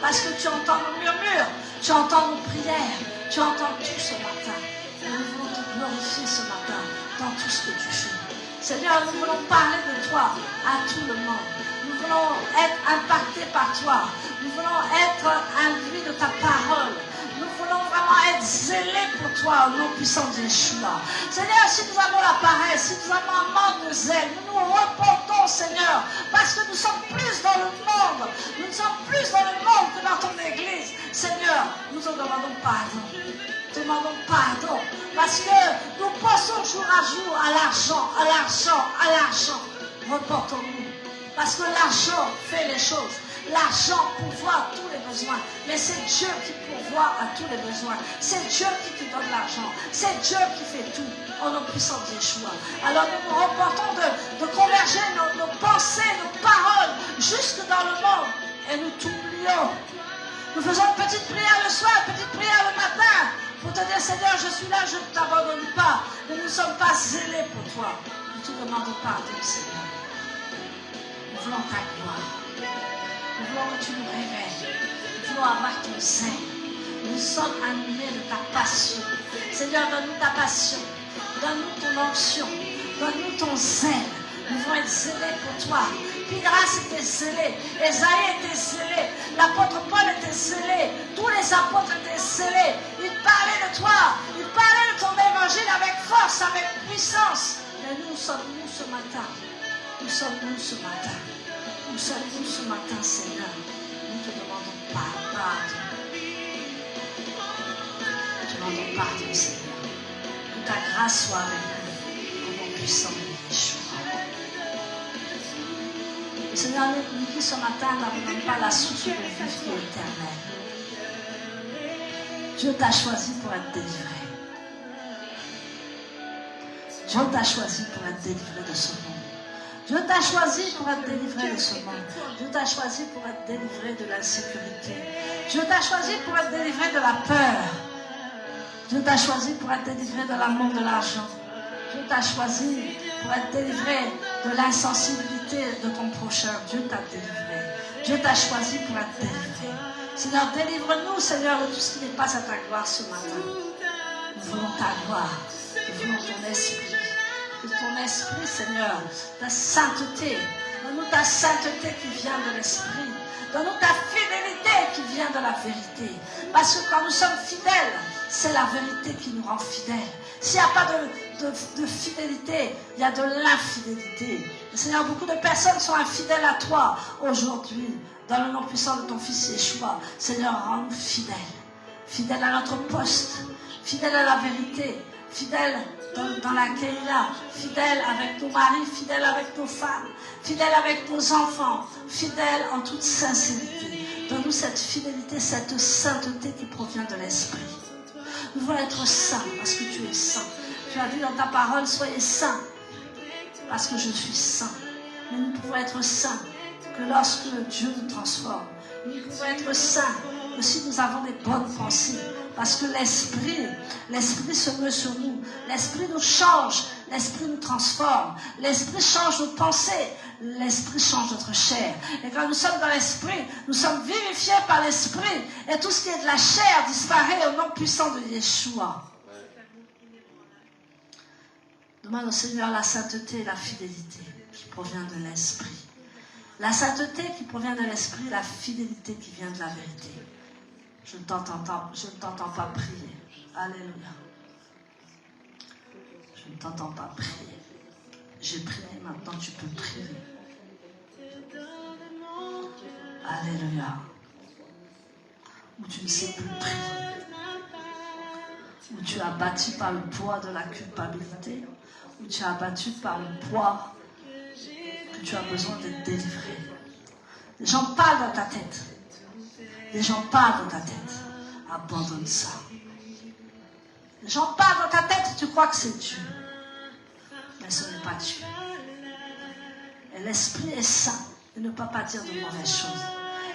Parce que tu entends nos murmures. Tu entends nos prières. Tu entends tout ce matin. Et nous voulons te glorifier ce matin dans tout ce que tu fais. Seigneur, nous voulons parler de toi à tout le monde. Nous voulons être impactés par toi. Nous voulons être induits de ta parole. Nous voulons vraiment être zélés pour toi au nom puissant de Yeshua. Seigneur, si nous avons la paresse, si nous avons un manque de zèle, nous nous repentons, Seigneur, parce que nous sommes plus dans le monde. Nous sommes plus dans le monde que dans ton église. Seigneur, nous te demandons pardon. Nous te demandons pardon. Parce que nous pensons jour à jour à l'argent, à l'argent, à l'argent. Reportons-nous. Parce que l'argent fait les choses. L'argent pourvoit tous les besoins. Mais c'est Dieu qui pourvoit à tous les besoins. C'est Dieu qui te donne l'argent. C'est Dieu qui fait tout. Au nom puissant de Yeshua. Alors nous nous reportons de converger nos pensées, nos paroles jusque dans le monde. Et nous t'oublions. Nous faisons une petite prière le soir, une petite prière le matin. Pour te dire, Seigneur, je suis là, je ne t'abandonne pas. Nous ne sommes pas zélés pour toi. Nous te demandons pardon, Seigneur. Nous voulons ta gloire. Nous voulons que tu nous révèles. Nous voulons avoir ton zèle. Nous sommes animés de ta passion. Seigneur, donne-nous ta passion. Donne-nous ton onction. Donne-nous ton zèle. Nous voulons être zélés pour toi. Pidras était zélé. Esaïe était zélé. L'apôtre Paul était zélé. Tous les apôtres étaient zélés. Ils parlaient de toi. Ils parlaient de ton évangile avec force, avec puissance. Mais nous sommes nous ce matin. Nous sommes nous ce matin. Nous sommes nous ce matin, Seigneur. Nous te demandons pardon. Nous te demandons pardon, Seigneur. Que ta grâce soit avec nous. Au nom puissant de Yeshua. Seigneur, nous qui ce matin n'abandonnons pas la source de vie qui est éternelle. Dieu t'a choisi pour être délivré. Dieu t'a choisi pour être délivré de ce monde. Dieu t'a choisi pour être délivré de ce monde. Dieu t'a choisi pour être délivré de l'insécurité. Dieu t'a choisi pour être délivré de la peur. Dieu t'a choisi pour être délivré de l'amour de l'argent. Dieu t'a choisi pour être délivré de l'insensibilité de ton prochain. Dieu t'a délivré. Dieu t'a choisi pour être délivré. Seigneur, délivre-nous, Seigneur, de tout ce qui n'est pas à ta gloire ce matin. Nous voulons ta gloire. Nous voulons ton esprit. Que ton esprit, Seigneur, ta sainteté. Donne-nous ta sainteté qui vient de l'esprit. Donne-nous ta fidélité qui vient de la vérité. Parce que quand nous sommes fidèles, c'est la vérité qui nous rend fidèles. S'il n'y a pas de fidélité, il y a de l'infidélité. Seigneur, beaucoup de personnes sont infidèles à toi aujourd'hui. Dans le nom puissant de ton Fils Yeshua, Seigneur, rends-nous fidèles. Fidèles à notre poste. Fidèles à la vérité. Fidèles dans la Kéila, fidèles avec nos maris, fidèles avec nos femmes, fidèles avec nos enfants, fidèles en toute sincérité. Donne-nous cette fidélité, cette sainteté qui provient de l'Esprit. Nous voulons être saints parce que tu es saint. Tu as dit dans ta parole, soyez saints parce que je suis saint. Mais nous pouvons être saints que lorsque Dieu nous transforme. Nous pouvons être saints que si nous avons des bonnes pensées. Parce que l'Esprit se meut sur nous. L'Esprit nous change. L'Esprit nous transforme. L'Esprit change nos pensées. L'Esprit change notre chair. Et quand nous sommes dans l'Esprit, nous sommes vivifiés par l'Esprit. Et tout ce qui est de la chair disparaît au nom puissant de Yeshua. Demande au Seigneur la sainteté et la fidélité qui provient de l'Esprit. La sainteté qui provient de l'Esprit, la fidélité qui vient de la vérité. Je ne t'entends pas prier. Alléluia. Je ne t'entends pas prier. J'ai prié, maintenant tu peux prier. Alléluia. Où tu ne sais plus prier. Où tu es abattu par le poids de la culpabilité. Où tu es abattu par le poids que tu as besoin d'être délivré. Les gens parlent dans ta tête. Les gens parlent dans ta tête. Abandonne ça. Les gens parlent dans ta tête et tu crois que c'est Dieu. Mais ce n'est pas Dieu. Et l'Esprit est saint. Il ne peut pas dire de mauvaises choses.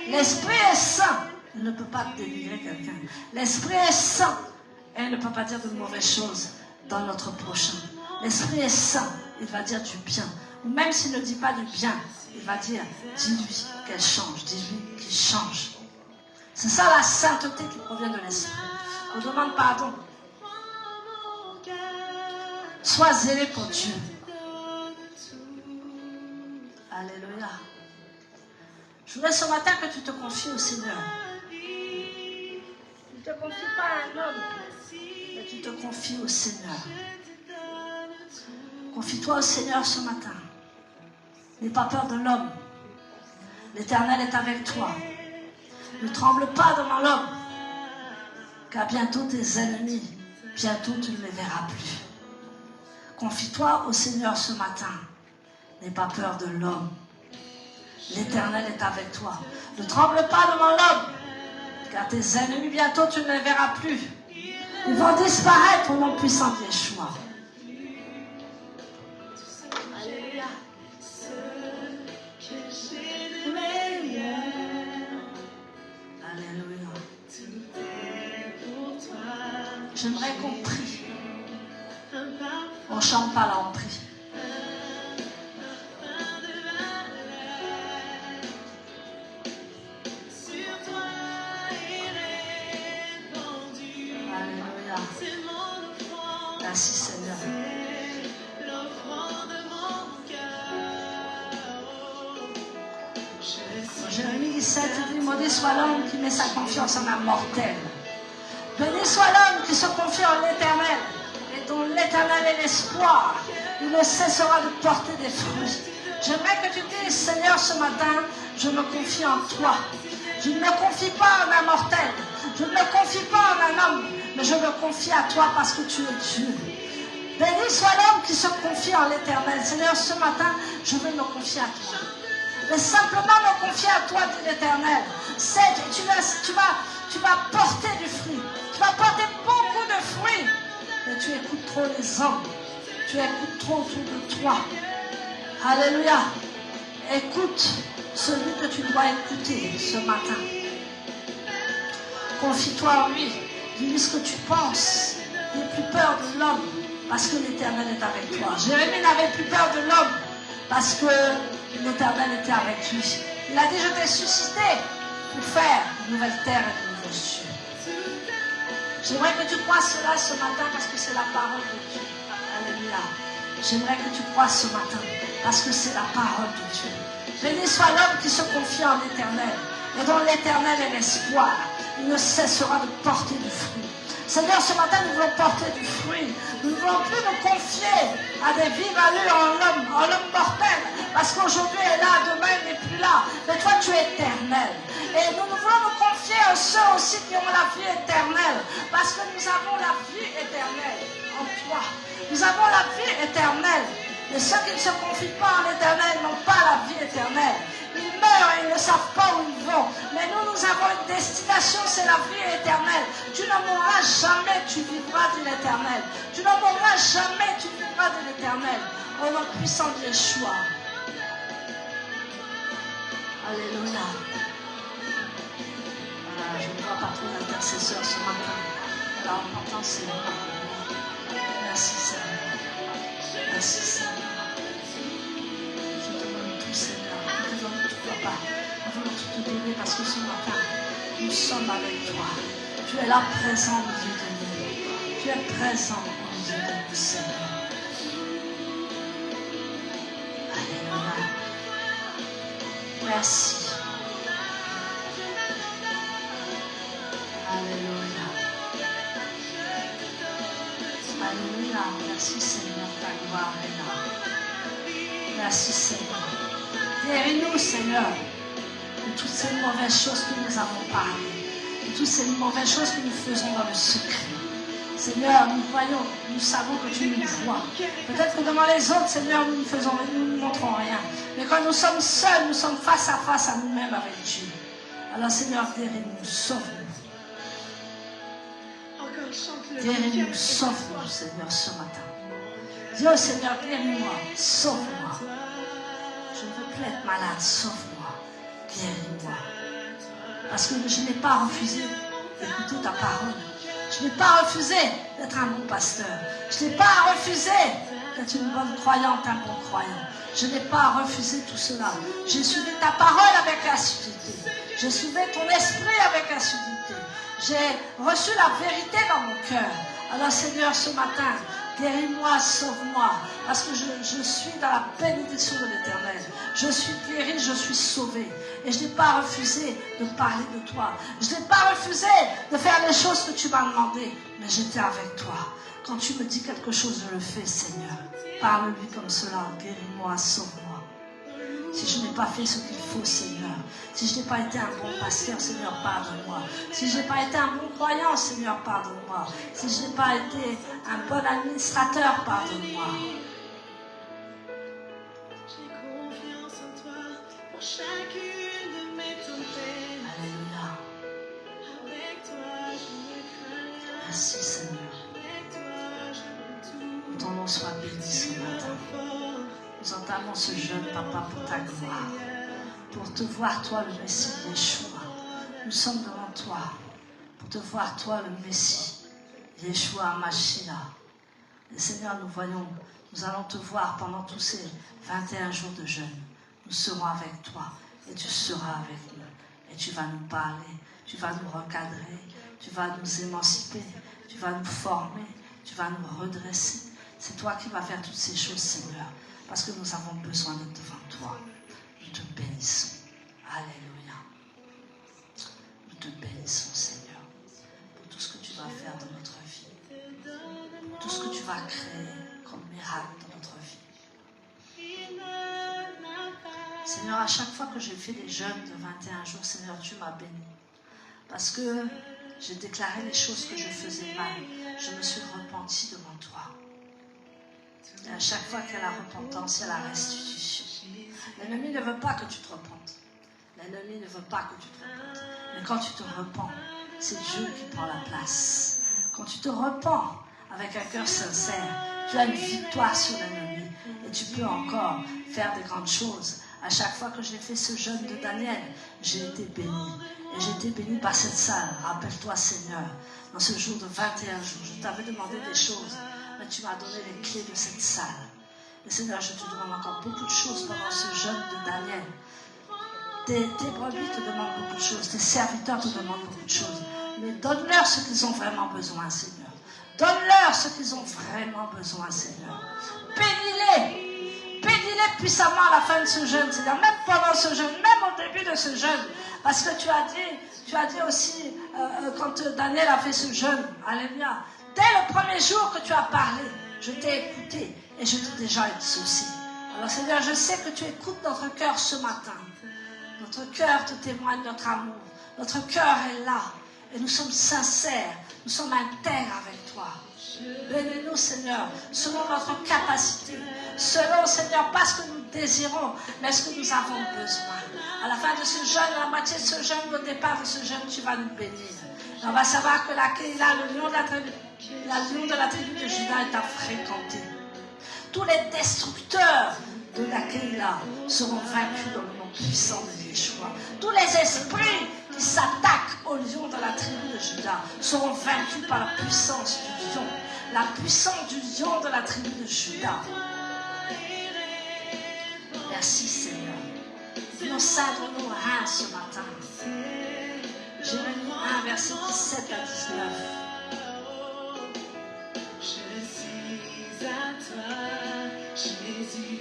L'Esprit est saint. Il ne peut pas délivrer quelqu'un. L'Esprit est saint. Et il ne peut pas dire de mauvaises choses dans notre prochain. L'Esprit est saint. Il va dire du bien. Ou même s'il ne dit pas du bien, il va dire, dis-lui qu'elle change. Dis-lui qu'il change. C'est ça la sainteté qui provient de l'Esprit. On demande pardon. Sois zélé pour Dieu. Alléluia. Je voudrais ce matin que tu te confies au Seigneur. Tu ne te confies pas à un homme, mais tu te confies au Seigneur. Confie-toi au Seigneur ce matin. N'aie pas peur de l'homme. L'Éternel est avec toi. Ne tremble pas devant l'homme, car bientôt tes ennemis, bientôt tu ne les verras plus. Confie-toi au Seigneur ce matin. N'aie pas peur de l'homme. L'Éternel est avec toi. Ne tremble pas devant l'homme, car tes ennemis, bientôt tu ne les verras plus. Ils vont disparaître au nom puissant de Yeshua. Alléluia. Alléluia. J'aimerais qu'on prie. On chante pas là, on prie. Alléluia. Merci Seigneur. Jérémie 17 dit, maudit soit l'homme qui met sa confiance en un mortel. Béni soit l'homme qui se confie en l'Éternel, et dont l'Éternel est l'espoir. Il ne cessera de porter des fruits. J'aimerais que tu dises, Seigneur, ce matin, je me confie en toi. Je ne me confie pas en un mortel. Je ne me confie pas en un homme, mais je me confie à toi parce que tu es Dieu. Béni soit l'homme qui se confie en l'Éternel. Seigneur, ce matin, je veux me confier à toi. Et simplement me confier à toi, dit l'Éternel. Tu vas porter du fruit. Tu vas porter beaucoup de fruits. Mais tu écoutes trop les hommes. Tu écoutes trop autour de toi. Alléluia. Écoute celui que tu dois écouter ce matin. Confie-toi en lui. Dis-lui ce que tu penses. N'aie plus peur de l'homme parce que l'Éternel est avec toi. Jérémie n'avait plus peur de l'homme parce que l'Éternel était avec lui. Il a dit, je t'ai suscité pour faire une nouvelle terre et de nouveaux cieux. J'aimerais que tu crois cela ce matin parce que c'est la parole de Dieu. Alléluia. J'aimerais que tu crois ce matin parce que c'est la parole de Dieu. Béni soit l'homme qui se confie en l'Éternel et dont l'Éternel est l'espoir. Il ne cessera de porter du fruit. Seigneur, ce matin, nous voulons porter du fruit. Nous ne voulons plus nous confier à des vives allures en l'homme mortel. Parce qu'aujourd'hui est là, demain il n'est plus là. Mais toi, tu es éternel. Et nous voulons nous confier à ceux aussi qui ont la vie éternelle. Parce que nous avons la vie éternelle en toi. Nous avons la vie éternelle. Et ceux qui ne se confient pas en l'éternel n'ont pas la vie éternelle. Ils meurent et ils ne savent pas où ils vont. Mais nous, nous avons une destination, c'est la vie éternelle. Tu ne mourras jamais, tu vivras de l'éternel. Tu ne mourras jamais, tu vivras de l'éternel. Au nom puissant de Yeshua. Alléluia. Voilà, je ne vois pas trop d'intercesseurs ce matin. Alors, on entend Seigneur. Merci Seigneur. Merci Seigneur. Je te donne tout Seigneur. Je te donne tout Papa. Nous voulons tout te donner parce que ce matin, nous sommes avec toi. Tu es là présent au milieu de nous. Tu es présent au milieu de nous Seigneur. Alléluia. Merci. Alléluia. Alléluia. Merci Seigneur, ta gloire est là. Merci Seigneur. Guéris-nous Seigneur de toutes ces mauvaises choses que nous avons parlé, de toutes ces mauvaises choses que nous faisons dans le secret. Seigneur, nous voyons, nous savons que tu nous vois. Peut-être que devant les autres, Seigneur, nous ne montrons rien. Mais quand nous sommes seuls, nous sommes face à nous-mêmes avec Dieu. Alors Seigneur, guéris-nous, sauve-nous. Guéris-nous, sauve-nous, Seigneur, ce matin. Dis au Seigneur, guéris-moi, sauve-moi. Je ne veux plus être malade, sauve-moi, guéris-moi. Parce que je n'ai pas refusé d'écouter ta parole. Je n'ai pas refusé d'être un bon pasteur. Je n'ai pas refusé d'être une bonne croyante, un bon croyant. Je n'ai pas refusé tout cela. J'ai suivi ta parole avec assiduité. J'ai suivi ton esprit avec assiduité. J'ai reçu la vérité dans mon cœur. Alors Seigneur, ce matin, guéris-moi, sauve-moi, parce que je suis dans la bénédiction de l'Éternel. Je suis guéri, je suis sauvé. Et je n'ai pas refusé de parler de toi. Je n'ai pas refusé de faire les choses que tu m'as demandé. Mais j'étais avec toi. Quand tu me dis quelque chose, je le fais, Seigneur. Parle-lui comme cela. Guéris-moi, sauve-moi. Si je n'ai pas fait ce qu'il faut, Seigneur. Si je n'ai pas été un bon pasteur, Seigneur, pardonne-moi. Si je n'ai pas été un bon croyant, Seigneur, pardonne-moi. Si je n'ai pas été un bon administrateur, pardonne-moi.
J'ai confiance en toi pour chacune de mes tempêtes.
Alléluia.
Avec toi, je ne crains rien.
Merci, Seigneur.
Avec toi, je peux tout.
Que ton nom soit béni ce matin. Nous entamons ce jeûne, Papa, pour ta gloire. Pour te voir, toi, le Messie, Yeshua. Nous sommes devant toi pour te voir, toi, le Messie, Yeshua, Mashiach. Et Seigneur, nous allons te voir pendant tous ces 21 jours de jeûne. Nous serons avec toi et tu seras avec nous. Et tu vas nous parler, tu vas nous recadrer, tu vas nous émanciper, tu vas nous former, tu vas nous redresser. C'est toi qui vas faire toutes ces choses, Seigneur, parce que nous avons besoin d'être devant toi. Nous te bénissons. Alléluia. Nous te bénissons, Seigneur, pour tout ce que tu vas faire dans notre vie, pour tout ce que tu vas créer comme miracle dans notre vie. Seigneur, à chaque fois que j'ai fait des jeûnes de 21 jours, Seigneur, tu m'as béni. Parce que j'ai déclaré les choses que je faisais mal. Je me suis repentie devant toi. Et à chaque fois qu'il y a la repentance, il y a la restitution. L'ennemi ne veut pas que tu te repentes. L'ennemi ne veut pas que tu te repentes. Mais quand tu te repens, c'est Dieu qui prend la place. Quand tu te repens avec un cœur sincère, tu as une victoire sur l'ennemi. Et tu peux encore faire de grandes choses. À chaque fois que j'ai fait ce jeûne de Daniel, j'ai été béni. Et j'ai été béni par cette salle. Rappelle-toi, Seigneur, dans ce jour de 21 jours, je t'avais demandé des choses, mais tu m'as donné les clés de cette salle. Et Seigneur, je te demande encore beaucoup de choses pendant ce jeûne de Daniel. Tes brebis te demandent beaucoup de choses, tes serviteurs te demandent beaucoup de choses. Mais donne-leur ce qu'ils ont vraiment besoin, Seigneur. Donne-leur ce qu'ils ont vraiment besoin, Seigneur. Bénis-les. Bénis-les puissamment à la fin de ce jeûne, Seigneur. Même pendant ce jeûne, même au début de ce jeûne. Parce que tu as dit aussi, quand Daniel a fait ce jeûne, alléluia, dès le premier jour que tu as parlé, je t'ai écouté et je t'ai déjà exaucé. Alors Seigneur, je sais que tu écoutes notre cœur ce matin. Notre cœur te témoigne notre amour. Notre cœur est là. Et nous sommes sincères. Nous sommes intègres avec toi. Bénis-nous, Seigneur, selon notre capacité, selon, Seigneur, pas ce que nous désirons, mais ce que nous avons besoin. À la fin de ce jeûne, à la moitié de ce jeûne, au départ de ce jeûne, tu vas nous bénir. Et on va savoir que la Kéila, le lion de la tribu de Juda, est à fréquenter. Tous les destructeurs de la Kéila seront vaincus dans le nom puissant de Yeshua. Tous les esprits qui s'attaquent au lion de la tribu de Juda seront vaincus par la puissance du lion. La puissance du lion de la tribu de Juda. Merci Seigneur. Nous cèdre nos reins ce matin. Jérémie 1, verset 17 à 19.
Je suis à toi, Jésus.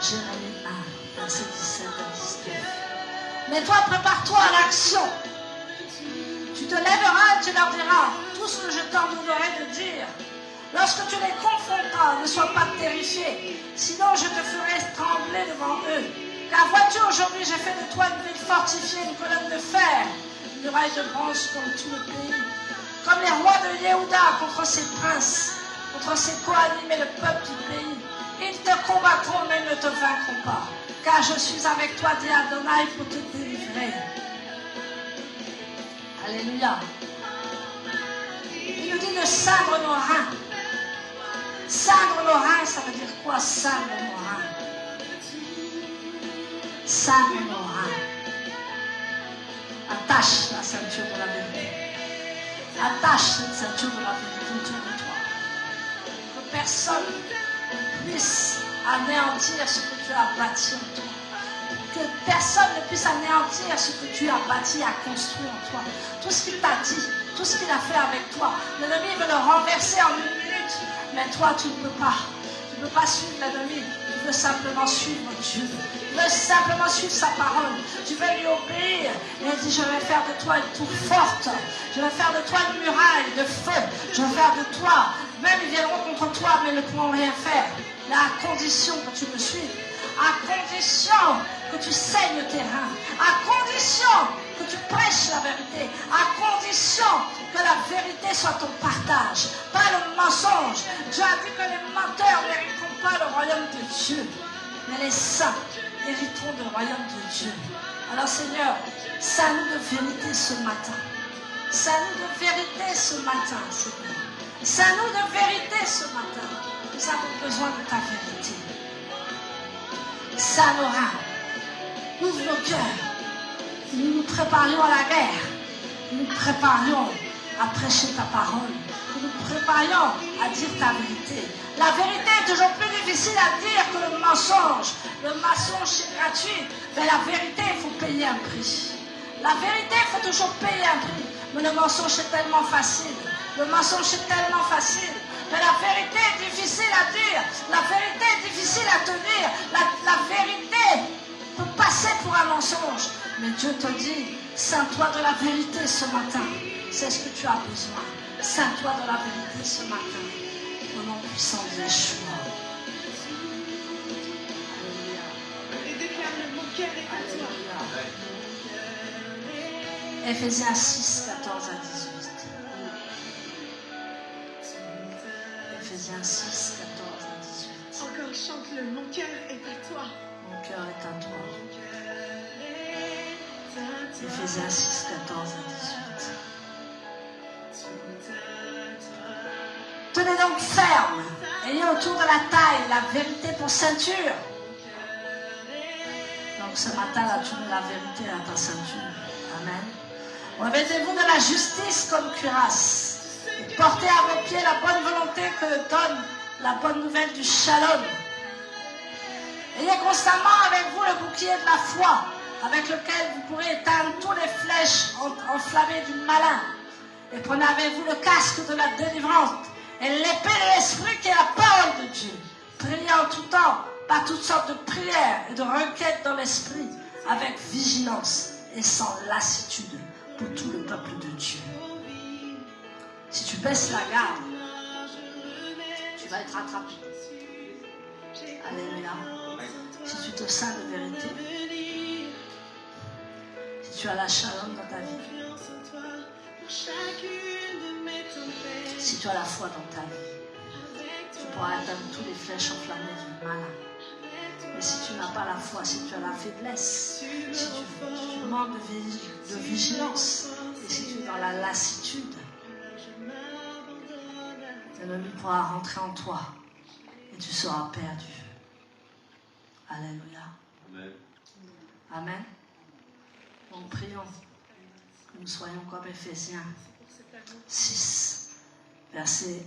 Jérémie 1, verset 17 à 19. Mais toi, prépare-toi à l'action. Tu te lèveras et tu leur diras tout ce que je t'ordonnerai de dire. Lorsque tu les confronteras, ne sois pas terrifié, sinon je te ferai trembler devant eux. Car vois-tu, aujourd'hui j'ai fait de toi une ville fortifiée, une colonne de fer, une muraille de bronze comme tout le pays. Comme les rois de Yehuda contre ses princes, contre ses coanimes et le peuple du pays. Ils te combattront mais ne te vaincront pas. Car je suis avec toi, dit Adonai, pour te délivrer. Alléluia. Il nous dit de ceindre nos reins. Ceindre nos reins, ça veut dire quoi, ceindre nos reins? Ceindre nos reins. Attache la ceinture de la vérité. Attache cette ceinture de la vérité autour de toi. Que personne ne puisse anéantir ce que tu as bâti en toi. Que personne ne puisse anéantir ce que tu as bâti, a construit en toi. Tout ce qu'il t'a dit, tout ce qu'il a fait avec toi. L'ennemi veut le renverser en une minute. Mais toi, tu ne peux pas. Tu ne peux pas suivre l'ennemi. Tu veux simplement suivre Dieu. Tu veux simplement suivre sa parole. Tu veux lui obéir. Et il dit, je vais faire de toi une tour forte. Je vais faire de toi une muraille de feu. Je vais faire de toi. Même ils viendront contre toi, mais ils ne pourront rien faire. Mais à condition que tu me suives. À condition que tu saignes tes reins. À condition que tu prêches la vérité. À condition que la vérité soit ton partage. Pas le mensonge. Dieu a dit que les menteurs n'hériteront pas le royaume de Dieu. Mais les saints hériteront du royaume de Dieu. Alors Seigneur, sains-nous de vérité ce matin. Sains-nous de vérité ce matin, Seigneur. Sains-nous de vérité ce matin. Nous avons besoin de ta vérité. Sains nos reins. Ouvre nos cœurs. Nous nous préparions à la guerre. Nous nous préparions à prêcher ta parole. Nous nous préparions à dire ta vérité. La vérité est toujours plus difficile à dire que le mensonge. Le mensonge c'est gratuit, mais la vérité, il faut payer un prix. La vérité, il faut toujours payer un prix. Mais le mensonge c'est tellement facile. Le mensonge c'est tellement facile. Mais la vérité est difficile à dire. La vérité est difficile à tenir. La vérité peut passer pour un mensonge. Mais Dieu te dit, ceins-toi de la vérité ce matin. C'est ce que tu as besoin. Ceins-toi de la vérité ce matin. Au nom puissant de Yeshua.
Et déclare-le, mon cœur est à toi.
Éphésiens 6, 14 à 18. Éphésiens 6, 14 à 18.
Encore chante-le, mon cœur est à toi.
Mon cœur est à toi.
Mon cœur est à toi.
Éphésiens 6, 14 à 18. Tenez donc ferme. Ayez autour de la taille la vérité pour ceinture. Donc ce matin, là, tu mets la vérité à ta ceinture. Amen. Revêtez-vous de la justice comme cuirasse. Et portez à vos pieds la bonne volonté que donne la bonne nouvelle du shalom. Ayez constamment avec vous le bouclier de la foi, avec lequel vous pourrez éteindre toutes les flèches enflammées du malin. Et prenez avec vous le casque de la délivrance et l'épée de l'esprit qui est la parole de Dieu. Priez en tout temps par toutes sortes de prières et de requêtes dans l'esprit, avec vigilance et sans lassitude pour tout le peuple de Dieu. Si tu baisses la garde, tu vas être attrapé. Alléluia. Si tu te sens de vérité, si tu as la shalom dans ta vie, Si tu as la foi dans ta vie, tu pourras atteindre tous les flèches enflammées du malin. Mais si tu n'as pas la foi, si tu as la faiblesse, si tu manques de vigilance, et si tu es dans la lassitude, l'ennemi pourra rentrer en toi et tu seras perdu. Alléluia.
Amen.
Amen. Donc prions que nous soyons comme Éphésiens 6, versets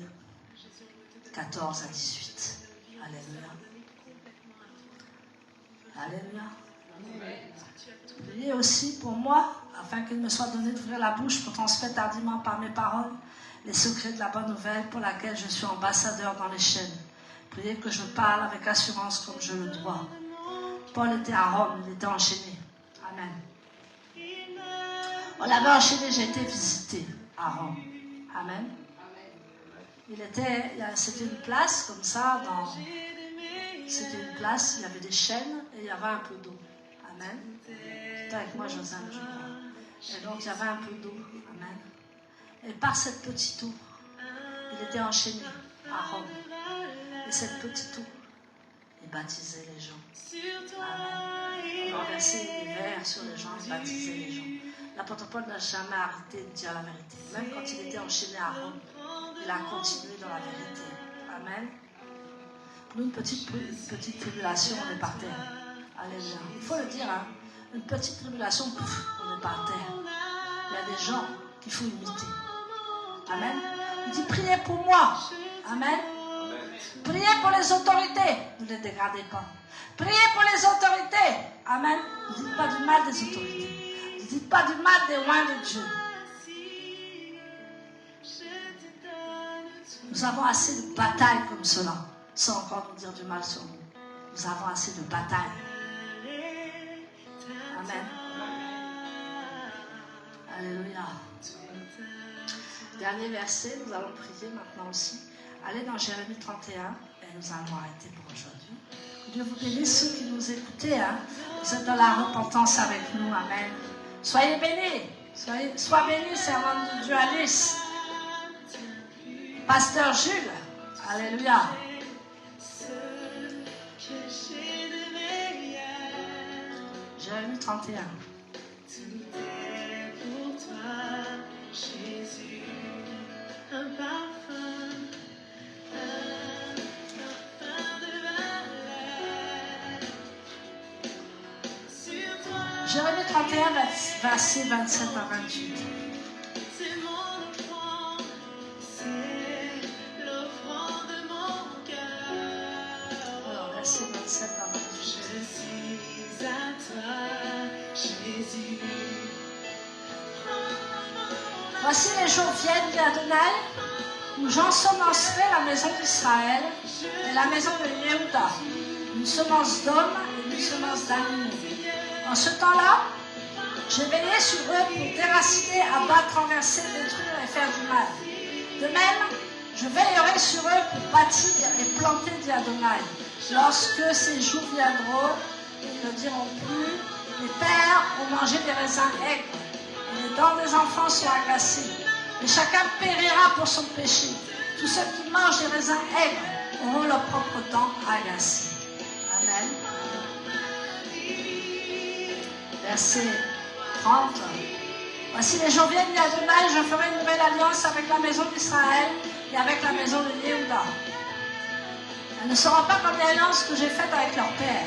14 à 18. Alléluia. Alléluia. Priez aussi pour moi, afin qu'il me soit donné d'ouvrir la bouche pour transmettre hardiment par mes paroles les secrets de la bonne nouvelle pour laquelle je suis ambassadeur dans les chaînes. Priez que je parle avec assurance comme je le dois. Paul était à Rome, il était enchaîné. Amen. On l'avait enchaîné, j'ai été visité à Rome. Amen. C'était une place comme ça, c'était une place, il y avait des chaînes et il y avait un peu d'eau. Amen. C'était avec moi, Joseph, je crois. Et donc il y avait un peu d'eau. Amen. Et par cette petite eau, il était enchaîné à Rome. Et cette petite eau, il baptisait les gens. Amen. Il renversait des verres sur les gens, il baptisait les gens. L'apôtre Paul n'a jamais arrêté de dire la vérité. Même quand il était enchaîné à Rome, il a continué dans la vérité. Amen. Nous, une petite tribulation, on est par terre. Alléluia. Il faut le dire, hein. Une petite tribulation, pouf, on est par terre. Il y a des gens qu'il faut imiter. Amen. Il dit, priez pour moi. Amen. Priez pour les autorités. Ne les dégradez pas. Priez pour les autorités. Amen. Ne dites pas du mal des autorités. Ne dites pas du mal des rois de Dieu. Nous avons assez de batailles comme cela, sans encore nous dire du mal sur nous. Nous avons assez de batailles. Amen. Alléluia. Dernier verset, nous allons prier maintenant aussi. Allez dans Jérémie 31 et nous allons arrêter pour aujourd'hui. Dieu vous bénisse, ceux qui nous écoutez. Hein. Vous êtes dans la repentance avec nous. Amen. Soyez bénis. Sois béni, servante de Dieu Alice. Pasteur Jules. Alléluia. Jérémie 31.
Tout est pour toi, Jésus, un parfum de malade. Sur toi,
Jérémie 31, versets 27 à 28.
c'est mon offrande, c'est l'offrande de mon cœur.
Alors, versets 27 à 28.
Je suis à toi, Jésus.
Voici les jours viennent, dit Adonai, où j'ensemencerai la maison d'Israël et la maison de Yehuda, une semence d'homme et une semence d'animaux. En ce temps-là, je veillerai sur eux pour déraciner, abattre, renverser, détruire et faire du mal. De même, je veillerai sur eux pour bâtir et planter, dit Adonai. Lorsque ces jours viendront, ils ne diront plus, les pères ont mangé des raisins aigres, et les dents des enfants sont agacées, et chacun périra pour son péché. Tous ceux qui mangent des raisins aigres auront leur propre dents agacées. Amen. Verset 30. Voici les jours viennent, dit Adonai, je ferai une nouvelle alliance avec la maison d'Israël et avec la maison de Yehuda. Elle ne sera pas comme l'alliance que j'ai faite avec leur père,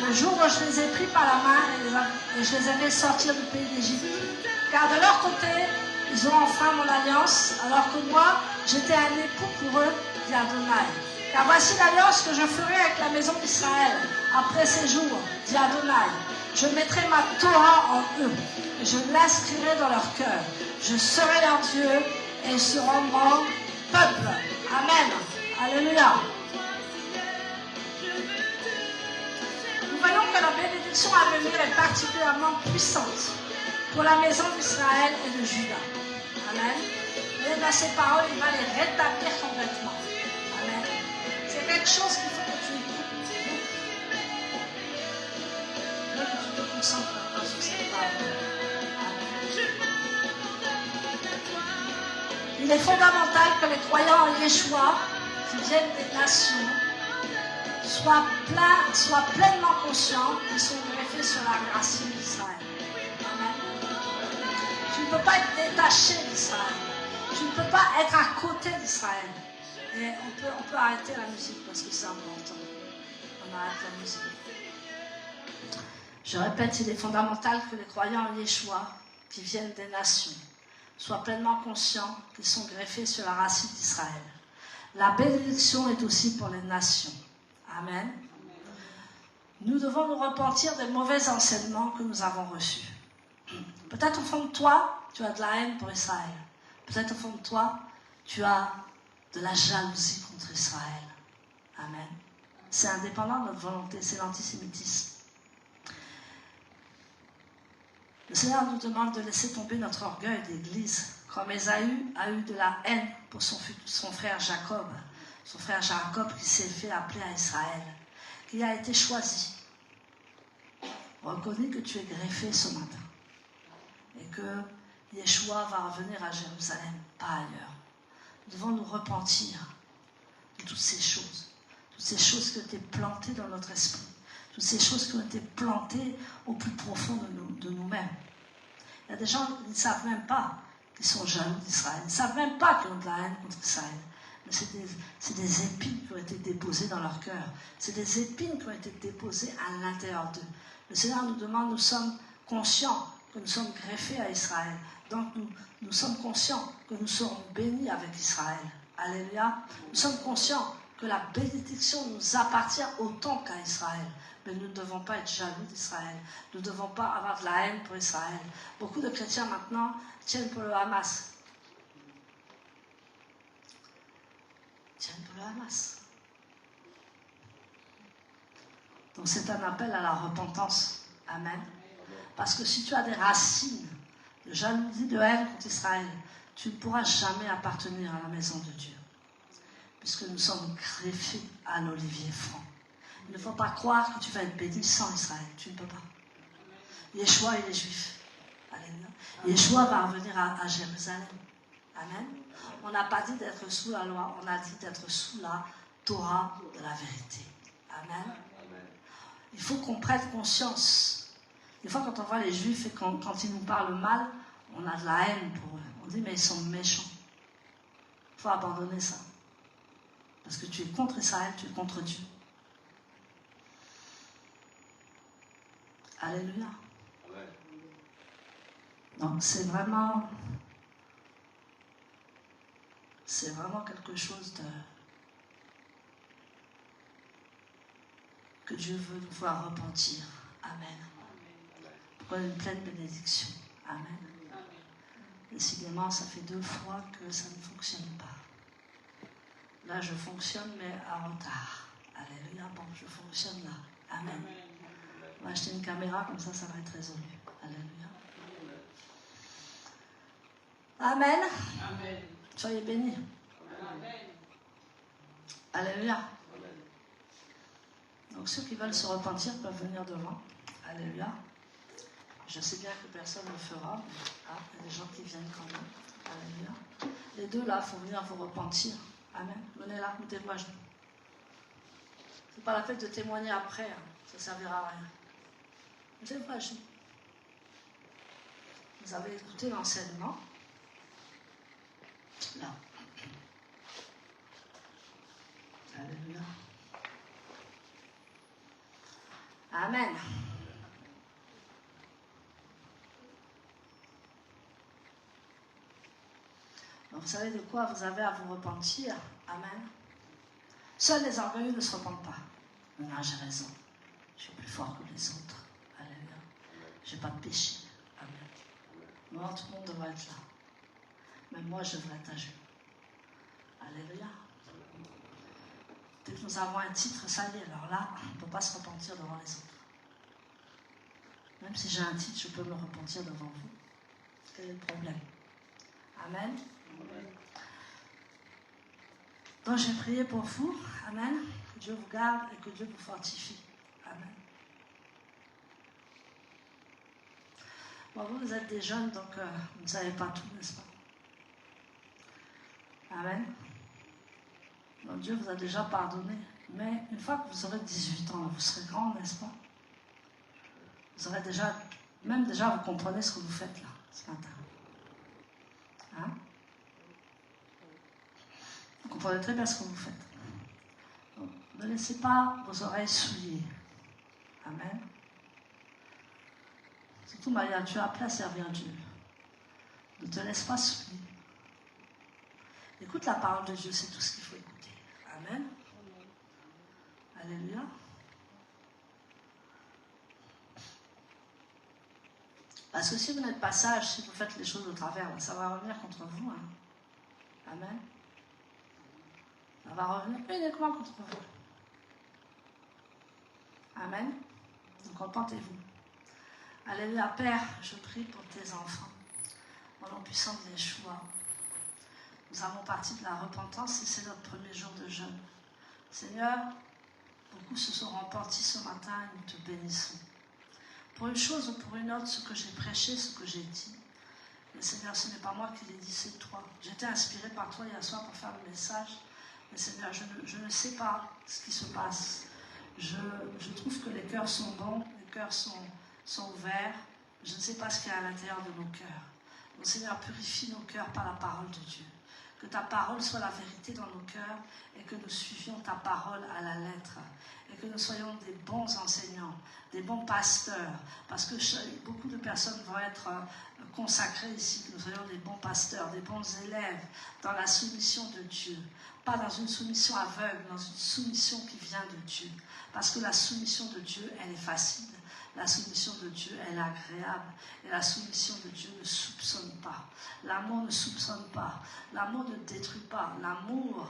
le jour où je les ai pris par la main et je les ai fait sortir du pays d'Égypte. Car de leur côté, ils ont enfreint mon alliance, alors que moi, j'étais un époux pour eux, dit Adonai. Car voici l'alliance que je ferai avec la maison d'Israël après ces jours, dit Adonai. Je mettrai ma Torah en eux, et je l'inscrirai dans leur cœur. Je serai leur Dieu, et ils seront mon peuple. Amen. Alléluia. Nous voyons que la bénédiction à venir est particulièrement puissante pour la maison d'Israël et de Juda. Amen. Et dans ces paroles, il va les rétablir complètement. Amen. C'est quelque chose qu'il faut que tu écoutes. Il faut que tu te concentres sur cette parole. Amen. Il est fondamental que les croyants en Yeshua, qui viennent des nations, soient pleinement conscients qu'ils sont greffés sur la racine d'Israël. Amen. Tu ne peux pas être détaché d'Israël. Tu ne peux pas être à côté d'Israël. Et on peut arrêter la musique parce que c'est important. On arrête la musique. Je répète, il est fondamental que les croyants en Yeshua, qui viennent des nations, soient pleinement conscients qu'ils sont greffés sur la racine d'Israël. La bénédiction est aussi pour les nations. Amen. Nous devons nous repentir des mauvais enseignements que nous avons reçus. Peut-être au fond de toi, tu as de la haine pour Israël. Peut-être au fond de toi, tu as de la jalousie contre Israël. Amen. C'est indépendant de notre volonté, c'est l'antisémitisme. Le Seigneur nous demande de laisser tomber notre orgueil d'Église, comme Ésaü a eu de la haine pour son frère Jacob qui s'est fait appeler à Israël, qui a été choisi. Reconnais que tu es greffé ce matin et que Yeshua va revenir à Jérusalem, pas ailleurs. Nous devons nous repentir de toutes ces choses qui ont été plantées dans notre esprit, toutes ces choses qui ont été plantées au plus profond de nous-mêmes. Il y a des gens qui ne savent même pas qu'ils sont jaloux d'Israël, ils ne savent même pas qu'ils ont de la haine contre Israël. Mais c'est des épines qui ont été déposées dans leur cœur, c'est des épines qui ont été déposées à l'intérieur d'eux. Le Seigneur nous demande, nous sommes conscients que nous sommes greffés à Israël, donc nous sommes conscients que nous serons bénis avec Israël. Alléluia. Nous sommes conscients que la bénédiction nous appartient autant qu'à Israël. Mais nous ne devons pas être jaloux d'Israël. Nous ne devons pas avoir de la haine pour Israël. Beaucoup de chrétiens maintenant tiennent pour le Hamas. Tiennent pour le Hamas. Donc c'est un appel à la repentance. Amen. Parce que si tu as des racines de jalousie, de haine contre Israël, tu ne pourras jamais appartenir à la maison de Dieu. Puisque nous sommes greffés à l'olivier franc. Il ne faut pas croire que tu vas être béni sans Israël. Tu ne peux pas. Yeshua, il est juif. Alléluia. Yeshua va revenir à Jérusalem. Amen. On n'a pas dit d'être sous la loi, on a dit d'être sous la Torah de la vérité. Amen. Il faut qu'on prenne conscience. Des fois, quand on voit les juifs et quand ils nous parlent mal, on a de la haine pour eux. On dit, mais ils sont méchants. Il faut abandonner ça. Parce que tu es contre Israël, tu es contre Dieu. Alléluia. Donc c'est vraiment quelque chose que Dieu veut nous voir repentir. Amen. Pour une pleine bénédiction. Amen. Décidément, ça fait 2 fois que ça ne fonctionne pas. Là, je fonctionne, mais à retard. Alléluia. Bon, je fonctionne là. Amen. On va acheter une caméra, comme ça va être résolu. Alléluia. Amen. Amen. Soyez bénis. Amen. Alléluia. Donc ceux qui veulent se repentir peuvent venir devant. Alléluia. Je sais bien que personne ne le fera, mais il y a des gens qui viennent quand même. Alléluia. Les 2 là, il faut venir vous repentir. Amen. Venez là, mettez-vous à genoux. C'est pas la peine de témoigner après, hein. Ça ne servira à rien. Mettez-vous à genoux. Vous avez écouté l'enseignement. Là. Alléluia. Amen. Donc, vous savez de quoi vous avez à vous repentir. Amen. Seuls les orgueilleux ne se repentent pas. Non, j'ai raison. Je suis plus fort que les autres. Alléluia. Je n'ai pas de péché. Amen. Non, tout le monde devrait être là. Même moi, je devrais être à genoux. Alléluia. Dès que nous avons un titre, ça y est, alors là, on ne peut pas se repentir devant les autres. Même si j'ai un titre, je peux me repentir devant vous. Quel est le problème? Amen. Donc j'ai prié pour vous. Amen. Que Dieu vous garde et que Dieu vous fortifie. Amen. Bon, vous êtes des jeunes, donc vous ne savez pas tout, n'est-ce pas? Amen. Donc Dieu vous a déjà pardonné. Mais une fois que vous aurez 18 ans, vous serez grand, n'est-ce pas? Vous aurez déjà, même déjà, vous comprenez ce que vous faites là, ce matin. Hein? Vous comprenez très bien ce que vous faites. Donc, ne laissez pas vos oreilles souillées. Amen. Surtout, Maria, tu as appelé à servir Dieu. Ne te laisse pas souiller. Écoute la parole de Dieu, c'est tout ce qu'il faut écouter. Amen. Alléluia. Parce que si vous n'êtes pas sage, si vous faites les choses de travers, ça va revenir contre vous. Hein. Amen. Ça va revenir uniquement contre vous. Amen. Donc repentez-vous. Alléluia. Père, je prie pour tes enfants. Au nom puissant de Yeshua. Nous avons parti de la repentance et c'est notre premier jour de jeûne. Seigneur, beaucoup se sont repentis ce matin et nous te bénissons. Pour une chose ou pour une autre, ce que j'ai prêché, ce que j'ai dit. Mais Seigneur, ce n'est pas moi qui l'ai dit, c'est toi. J'étais inspirée par toi hier soir pour faire le message. Mais Seigneur, je ne sais pas ce qui se passe. Je trouve que les cœurs sont bons, les cœurs sont ouverts. Je ne sais pas ce qu'il y a à l'intérieur de nos cœurs. Donc Seigneur, purifie nos cœurs par la parole de Dieu. Que ta parole soit la vérité dans nos cœurs et que nous suivions ta parole à la lettre. Et que nous soyons des bons enseignants, des bons pasteurs. Parce que beaucoup de personnes vont être consacrées ici. Que nous soyons des bons pasteurs, des bons élèves dans la soumission de Dieu. Pas dans une soumission aveugle, dans une soumission qui vient de Dieu. Parce que la soumission de Dieu, elle est facile. La soumission de Dieu, elle est agréable. Et la soumission de Dieu ne soupçonne pas. L'amour ne soupçonne pas. L'amour ne détruit pas. L'amour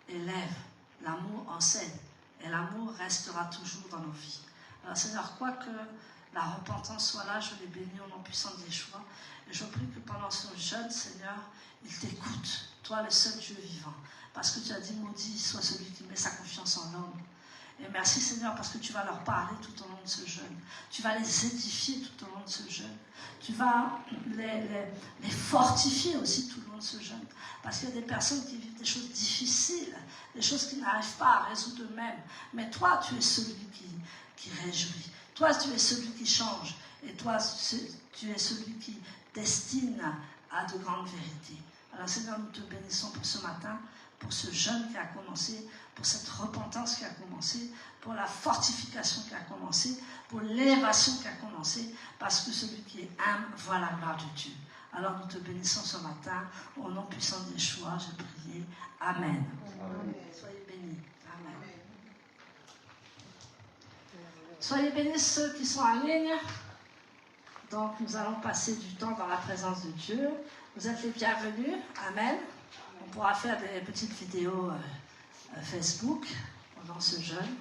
élève. L'amour enseigne. Et l'amour restera toujours dans nos vies. Alors Seigneur, quoi que la repentance soit là, je les bénis au nom puissant de Yeshua. Et je prie que pendant ce jeûne, Seigneur, il t'écoute. Toi, le seul Dieu vivant. Parce que tu as dit, maudit soit celui qui met sa confiance en l'homme. Et merci Seigneur parce que tu vas leur parler tout au long de ce jeûne. Tu vas les édifier tout au long de ce jeûne. Tu vas les fortifier aussi tout au long de ce jeûne. Parce qu'il y a des personnes qui vivent des choses difficiles, des choses qu'ils n'arrivent pas à résoudre eux-mêmes. Mais toi, tu es celui qui réjouit. Toi, tu es celui qui change. Et toi, tu es celui qui destine à de grandes vérités. Alors Seigneur, nous te bénissons pour ce matin, pour ce jeûne qui a commencé, pour cette repentance qui a commencé, pour la fortification qui a commencé, pour l'élévation qui a commencé, parce que celui qui est humble voit la gloire de Dieu. Alors nous te bénissons ce matin, au nom puissant de Yeshua, j'ai prié. Amen. Amen. Soyez bénis. Amen. Soyez bénis ceux qui sont en ligne. Donc nous allons passer du temps dans la présence de Dieu. Vous êtes les bienvenus. Amen. On pourra faire des petites vidéos Facebook pendant ce jeûne.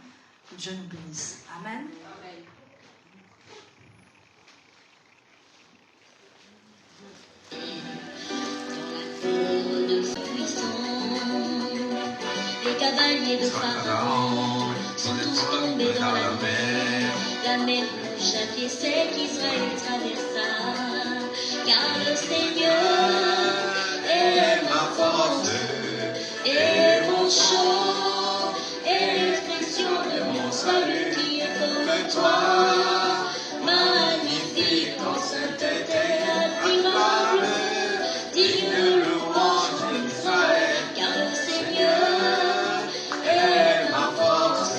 Que Dieu nous bénisse. Amen.
Les cavaliers de Pharaon sont tous tombés dans la mer. La mer rouge à pied sec, Israël traversa. Car le Seigneur est ma force et mon chant et l'expression de mon salut qui est comme toi. Magnifique en sainteté admirable, digne de louange d'Israël. Car le Seigneur est ma force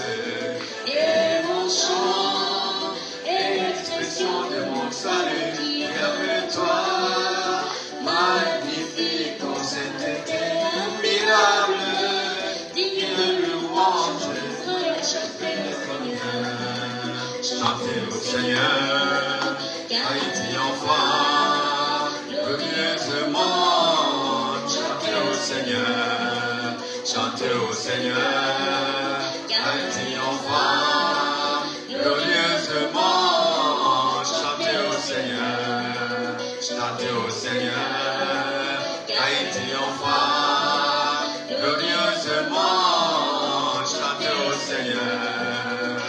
et mon chant et l'expression de mon salut qui est comme toi. Magnifique en sainteté admirable, digne de louange d'Israël. Chantez au Seigneur, car il dit enfin glorieusement. Chantez au Seigneur, chantez au Seigneur, car il dit enfin glorieusement. Chantez au Seigneur, chantez au Seigneur, car il dit enfin glorieusement. Chantez au Seigneur,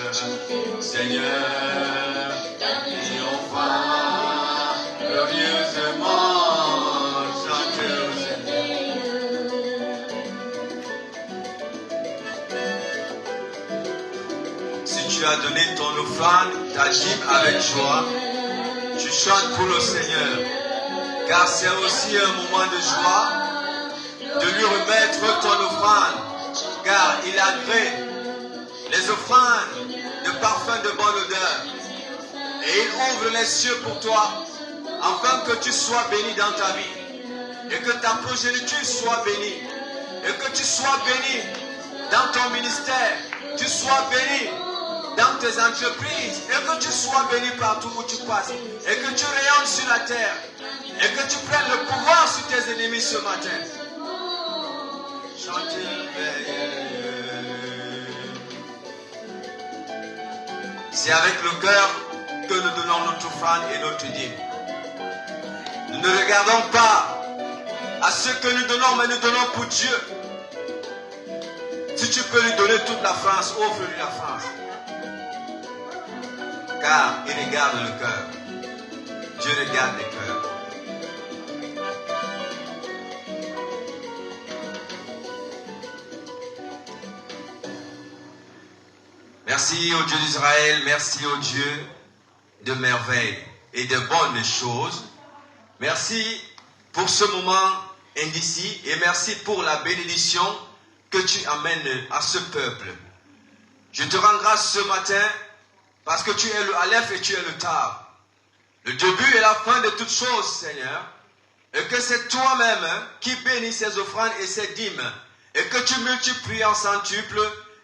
Seigneur, car il dit enfin glorieusement. Chantez au Seigneur.
as donné ton offrande, ta dîme avec joie, tu chantes pour le Seigneur. Car c'est aussi un moment de joie de lui remettre ton offrande. Car il agrée les offrandes de parfum de bonne odeur. Et il ouvre les cieux pour toi, afin que tu sois béni dans ta vie. Et que ta progéniture soit bénie. Et que tu sois béni dans ton ministère. Tu sois béni dans tes entreprises. Et que tu sois béni partout où tu passes. Et que tu rayonnes sur la terre. Et que tu prennes le pouvoir sur tes ennemis ce matin. Chantez merveilleux. C'est avec le cœur que nous donnons notre offrande et notre dîme. Nous ne regardons pas à ce que nous donnons, mais nous donnons pour Dieu. Si tu peux lui donner toute la France, offre-lui la France. Car il regarde le cœur. Dieu regarde les cœurs. Merci au Dieu d'Israël, merci au Dieu de merveilles et de bonnes choses. Merci pour ce moment indécis et merci pour la bénédiction que tu amènes à ce peuple. Je te rends grâce ce matin parce que tu es le Aleph et tu es le Tav. Le début et la fin de toutes choses, Seigneur. Et que c'est toi-même qui bénis ces offrandes et ces dîmes. Et que tu multiplies en centuple.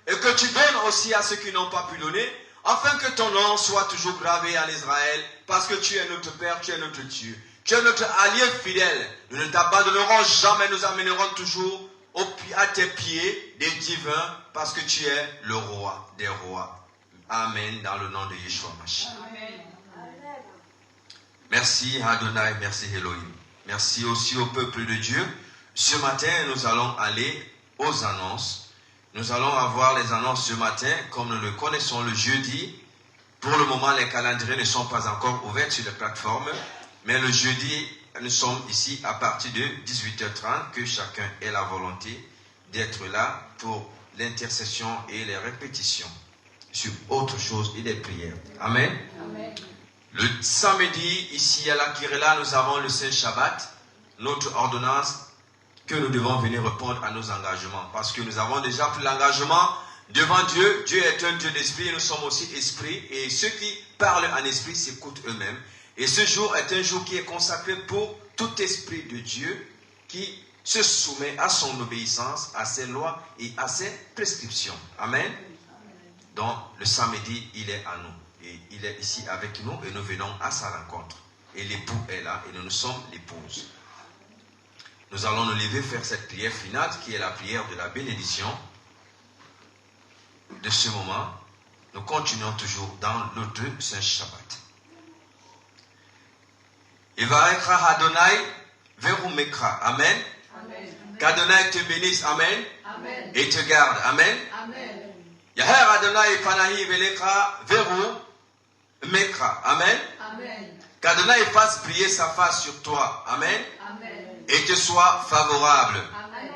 Et que tu donnes aussi à ceux qui n'ont pas pu donner. Afin que ton nom soit toujours gravé en Israël. Parce que tu es notre Père, tu es notre Dieu. Tu es notre allié fidèle. Nous ne t'abandonnerons jamais. Nous amènerons toujours à tes pieds des divins. Parce que tu es le roi des rois. Amen. Dans le nom de Yeshua Mashiach. Merci Adonai, merci Elohim. Merci aussi au peuple de Dieu. Ce matin, nous allons aller aux annonces. Nous allons avoir les annonces ce matin, comme nous le connaissons le jeudi. Pour le moment, les calendriers ne sont pas encore ouverts sur les plateformes. Mais le jeudi, nous sommes ici à partir de 18h30, que chacun ait la volonté d'être là pour l'intercession et les répétitions sur autre chose et des prières. Amen. Amen. Le samedi, ici à la Kirela, nous avons le Saint Shabbat, notre ordonnance, que nous devons venir répondre à nos engagements. Parce que nous avons déjà pris l'engagement devant Dieu. Dieu est un Dieu d'esprit et nous sommes aussi esprit. Et ceux qui parlent en esprit s'écoutent eux-mêmes. Et ce jour est un jour qui est consacré pour tout esprit de Dieu qui se soumet à son obéissance, à ses lois et à ses prescriptions. Amen. Donc le samedi, il est à nous. Et il est ici avec nous et nous venons à sa rencontre. Et l'époux est là et nous sommes l'épouse. Nous allons nous lever faire cette prière finale qui est la prière de la bénédiction. De ce moment, nous continuons toujours dans notre Saint Shabbat. Evarecha Adonai verumekra. Amen. Qu'Adonai te bénisse. Amen. Amen. Et te garde. Amen. Amen. Yaher Adonai panahi velekra veru mekra. Amen. Amen. Qu'Adonai fasse briller sa face sur toi. Amen. Amen. Et te soit favorable. Amen.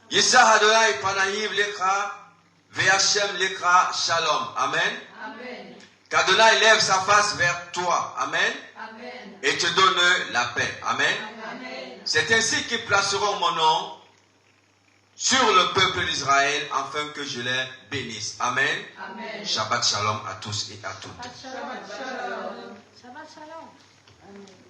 Yesa Adonai panahi velekra ve'Hashem lekra shalom. Amen. Amen. Qu'Adonai lève sa face vers toi. Amen. Amen. Et te donne la paix. Amen. Amen. C'est ainsi qu'ils placeront mon nom sur le peuple d'Israël, afin que je les bénisse. Amen. Amen. Shabbat shalom à tous et à toutes.
Shabbat shalom. Shabbat shalom. Amen.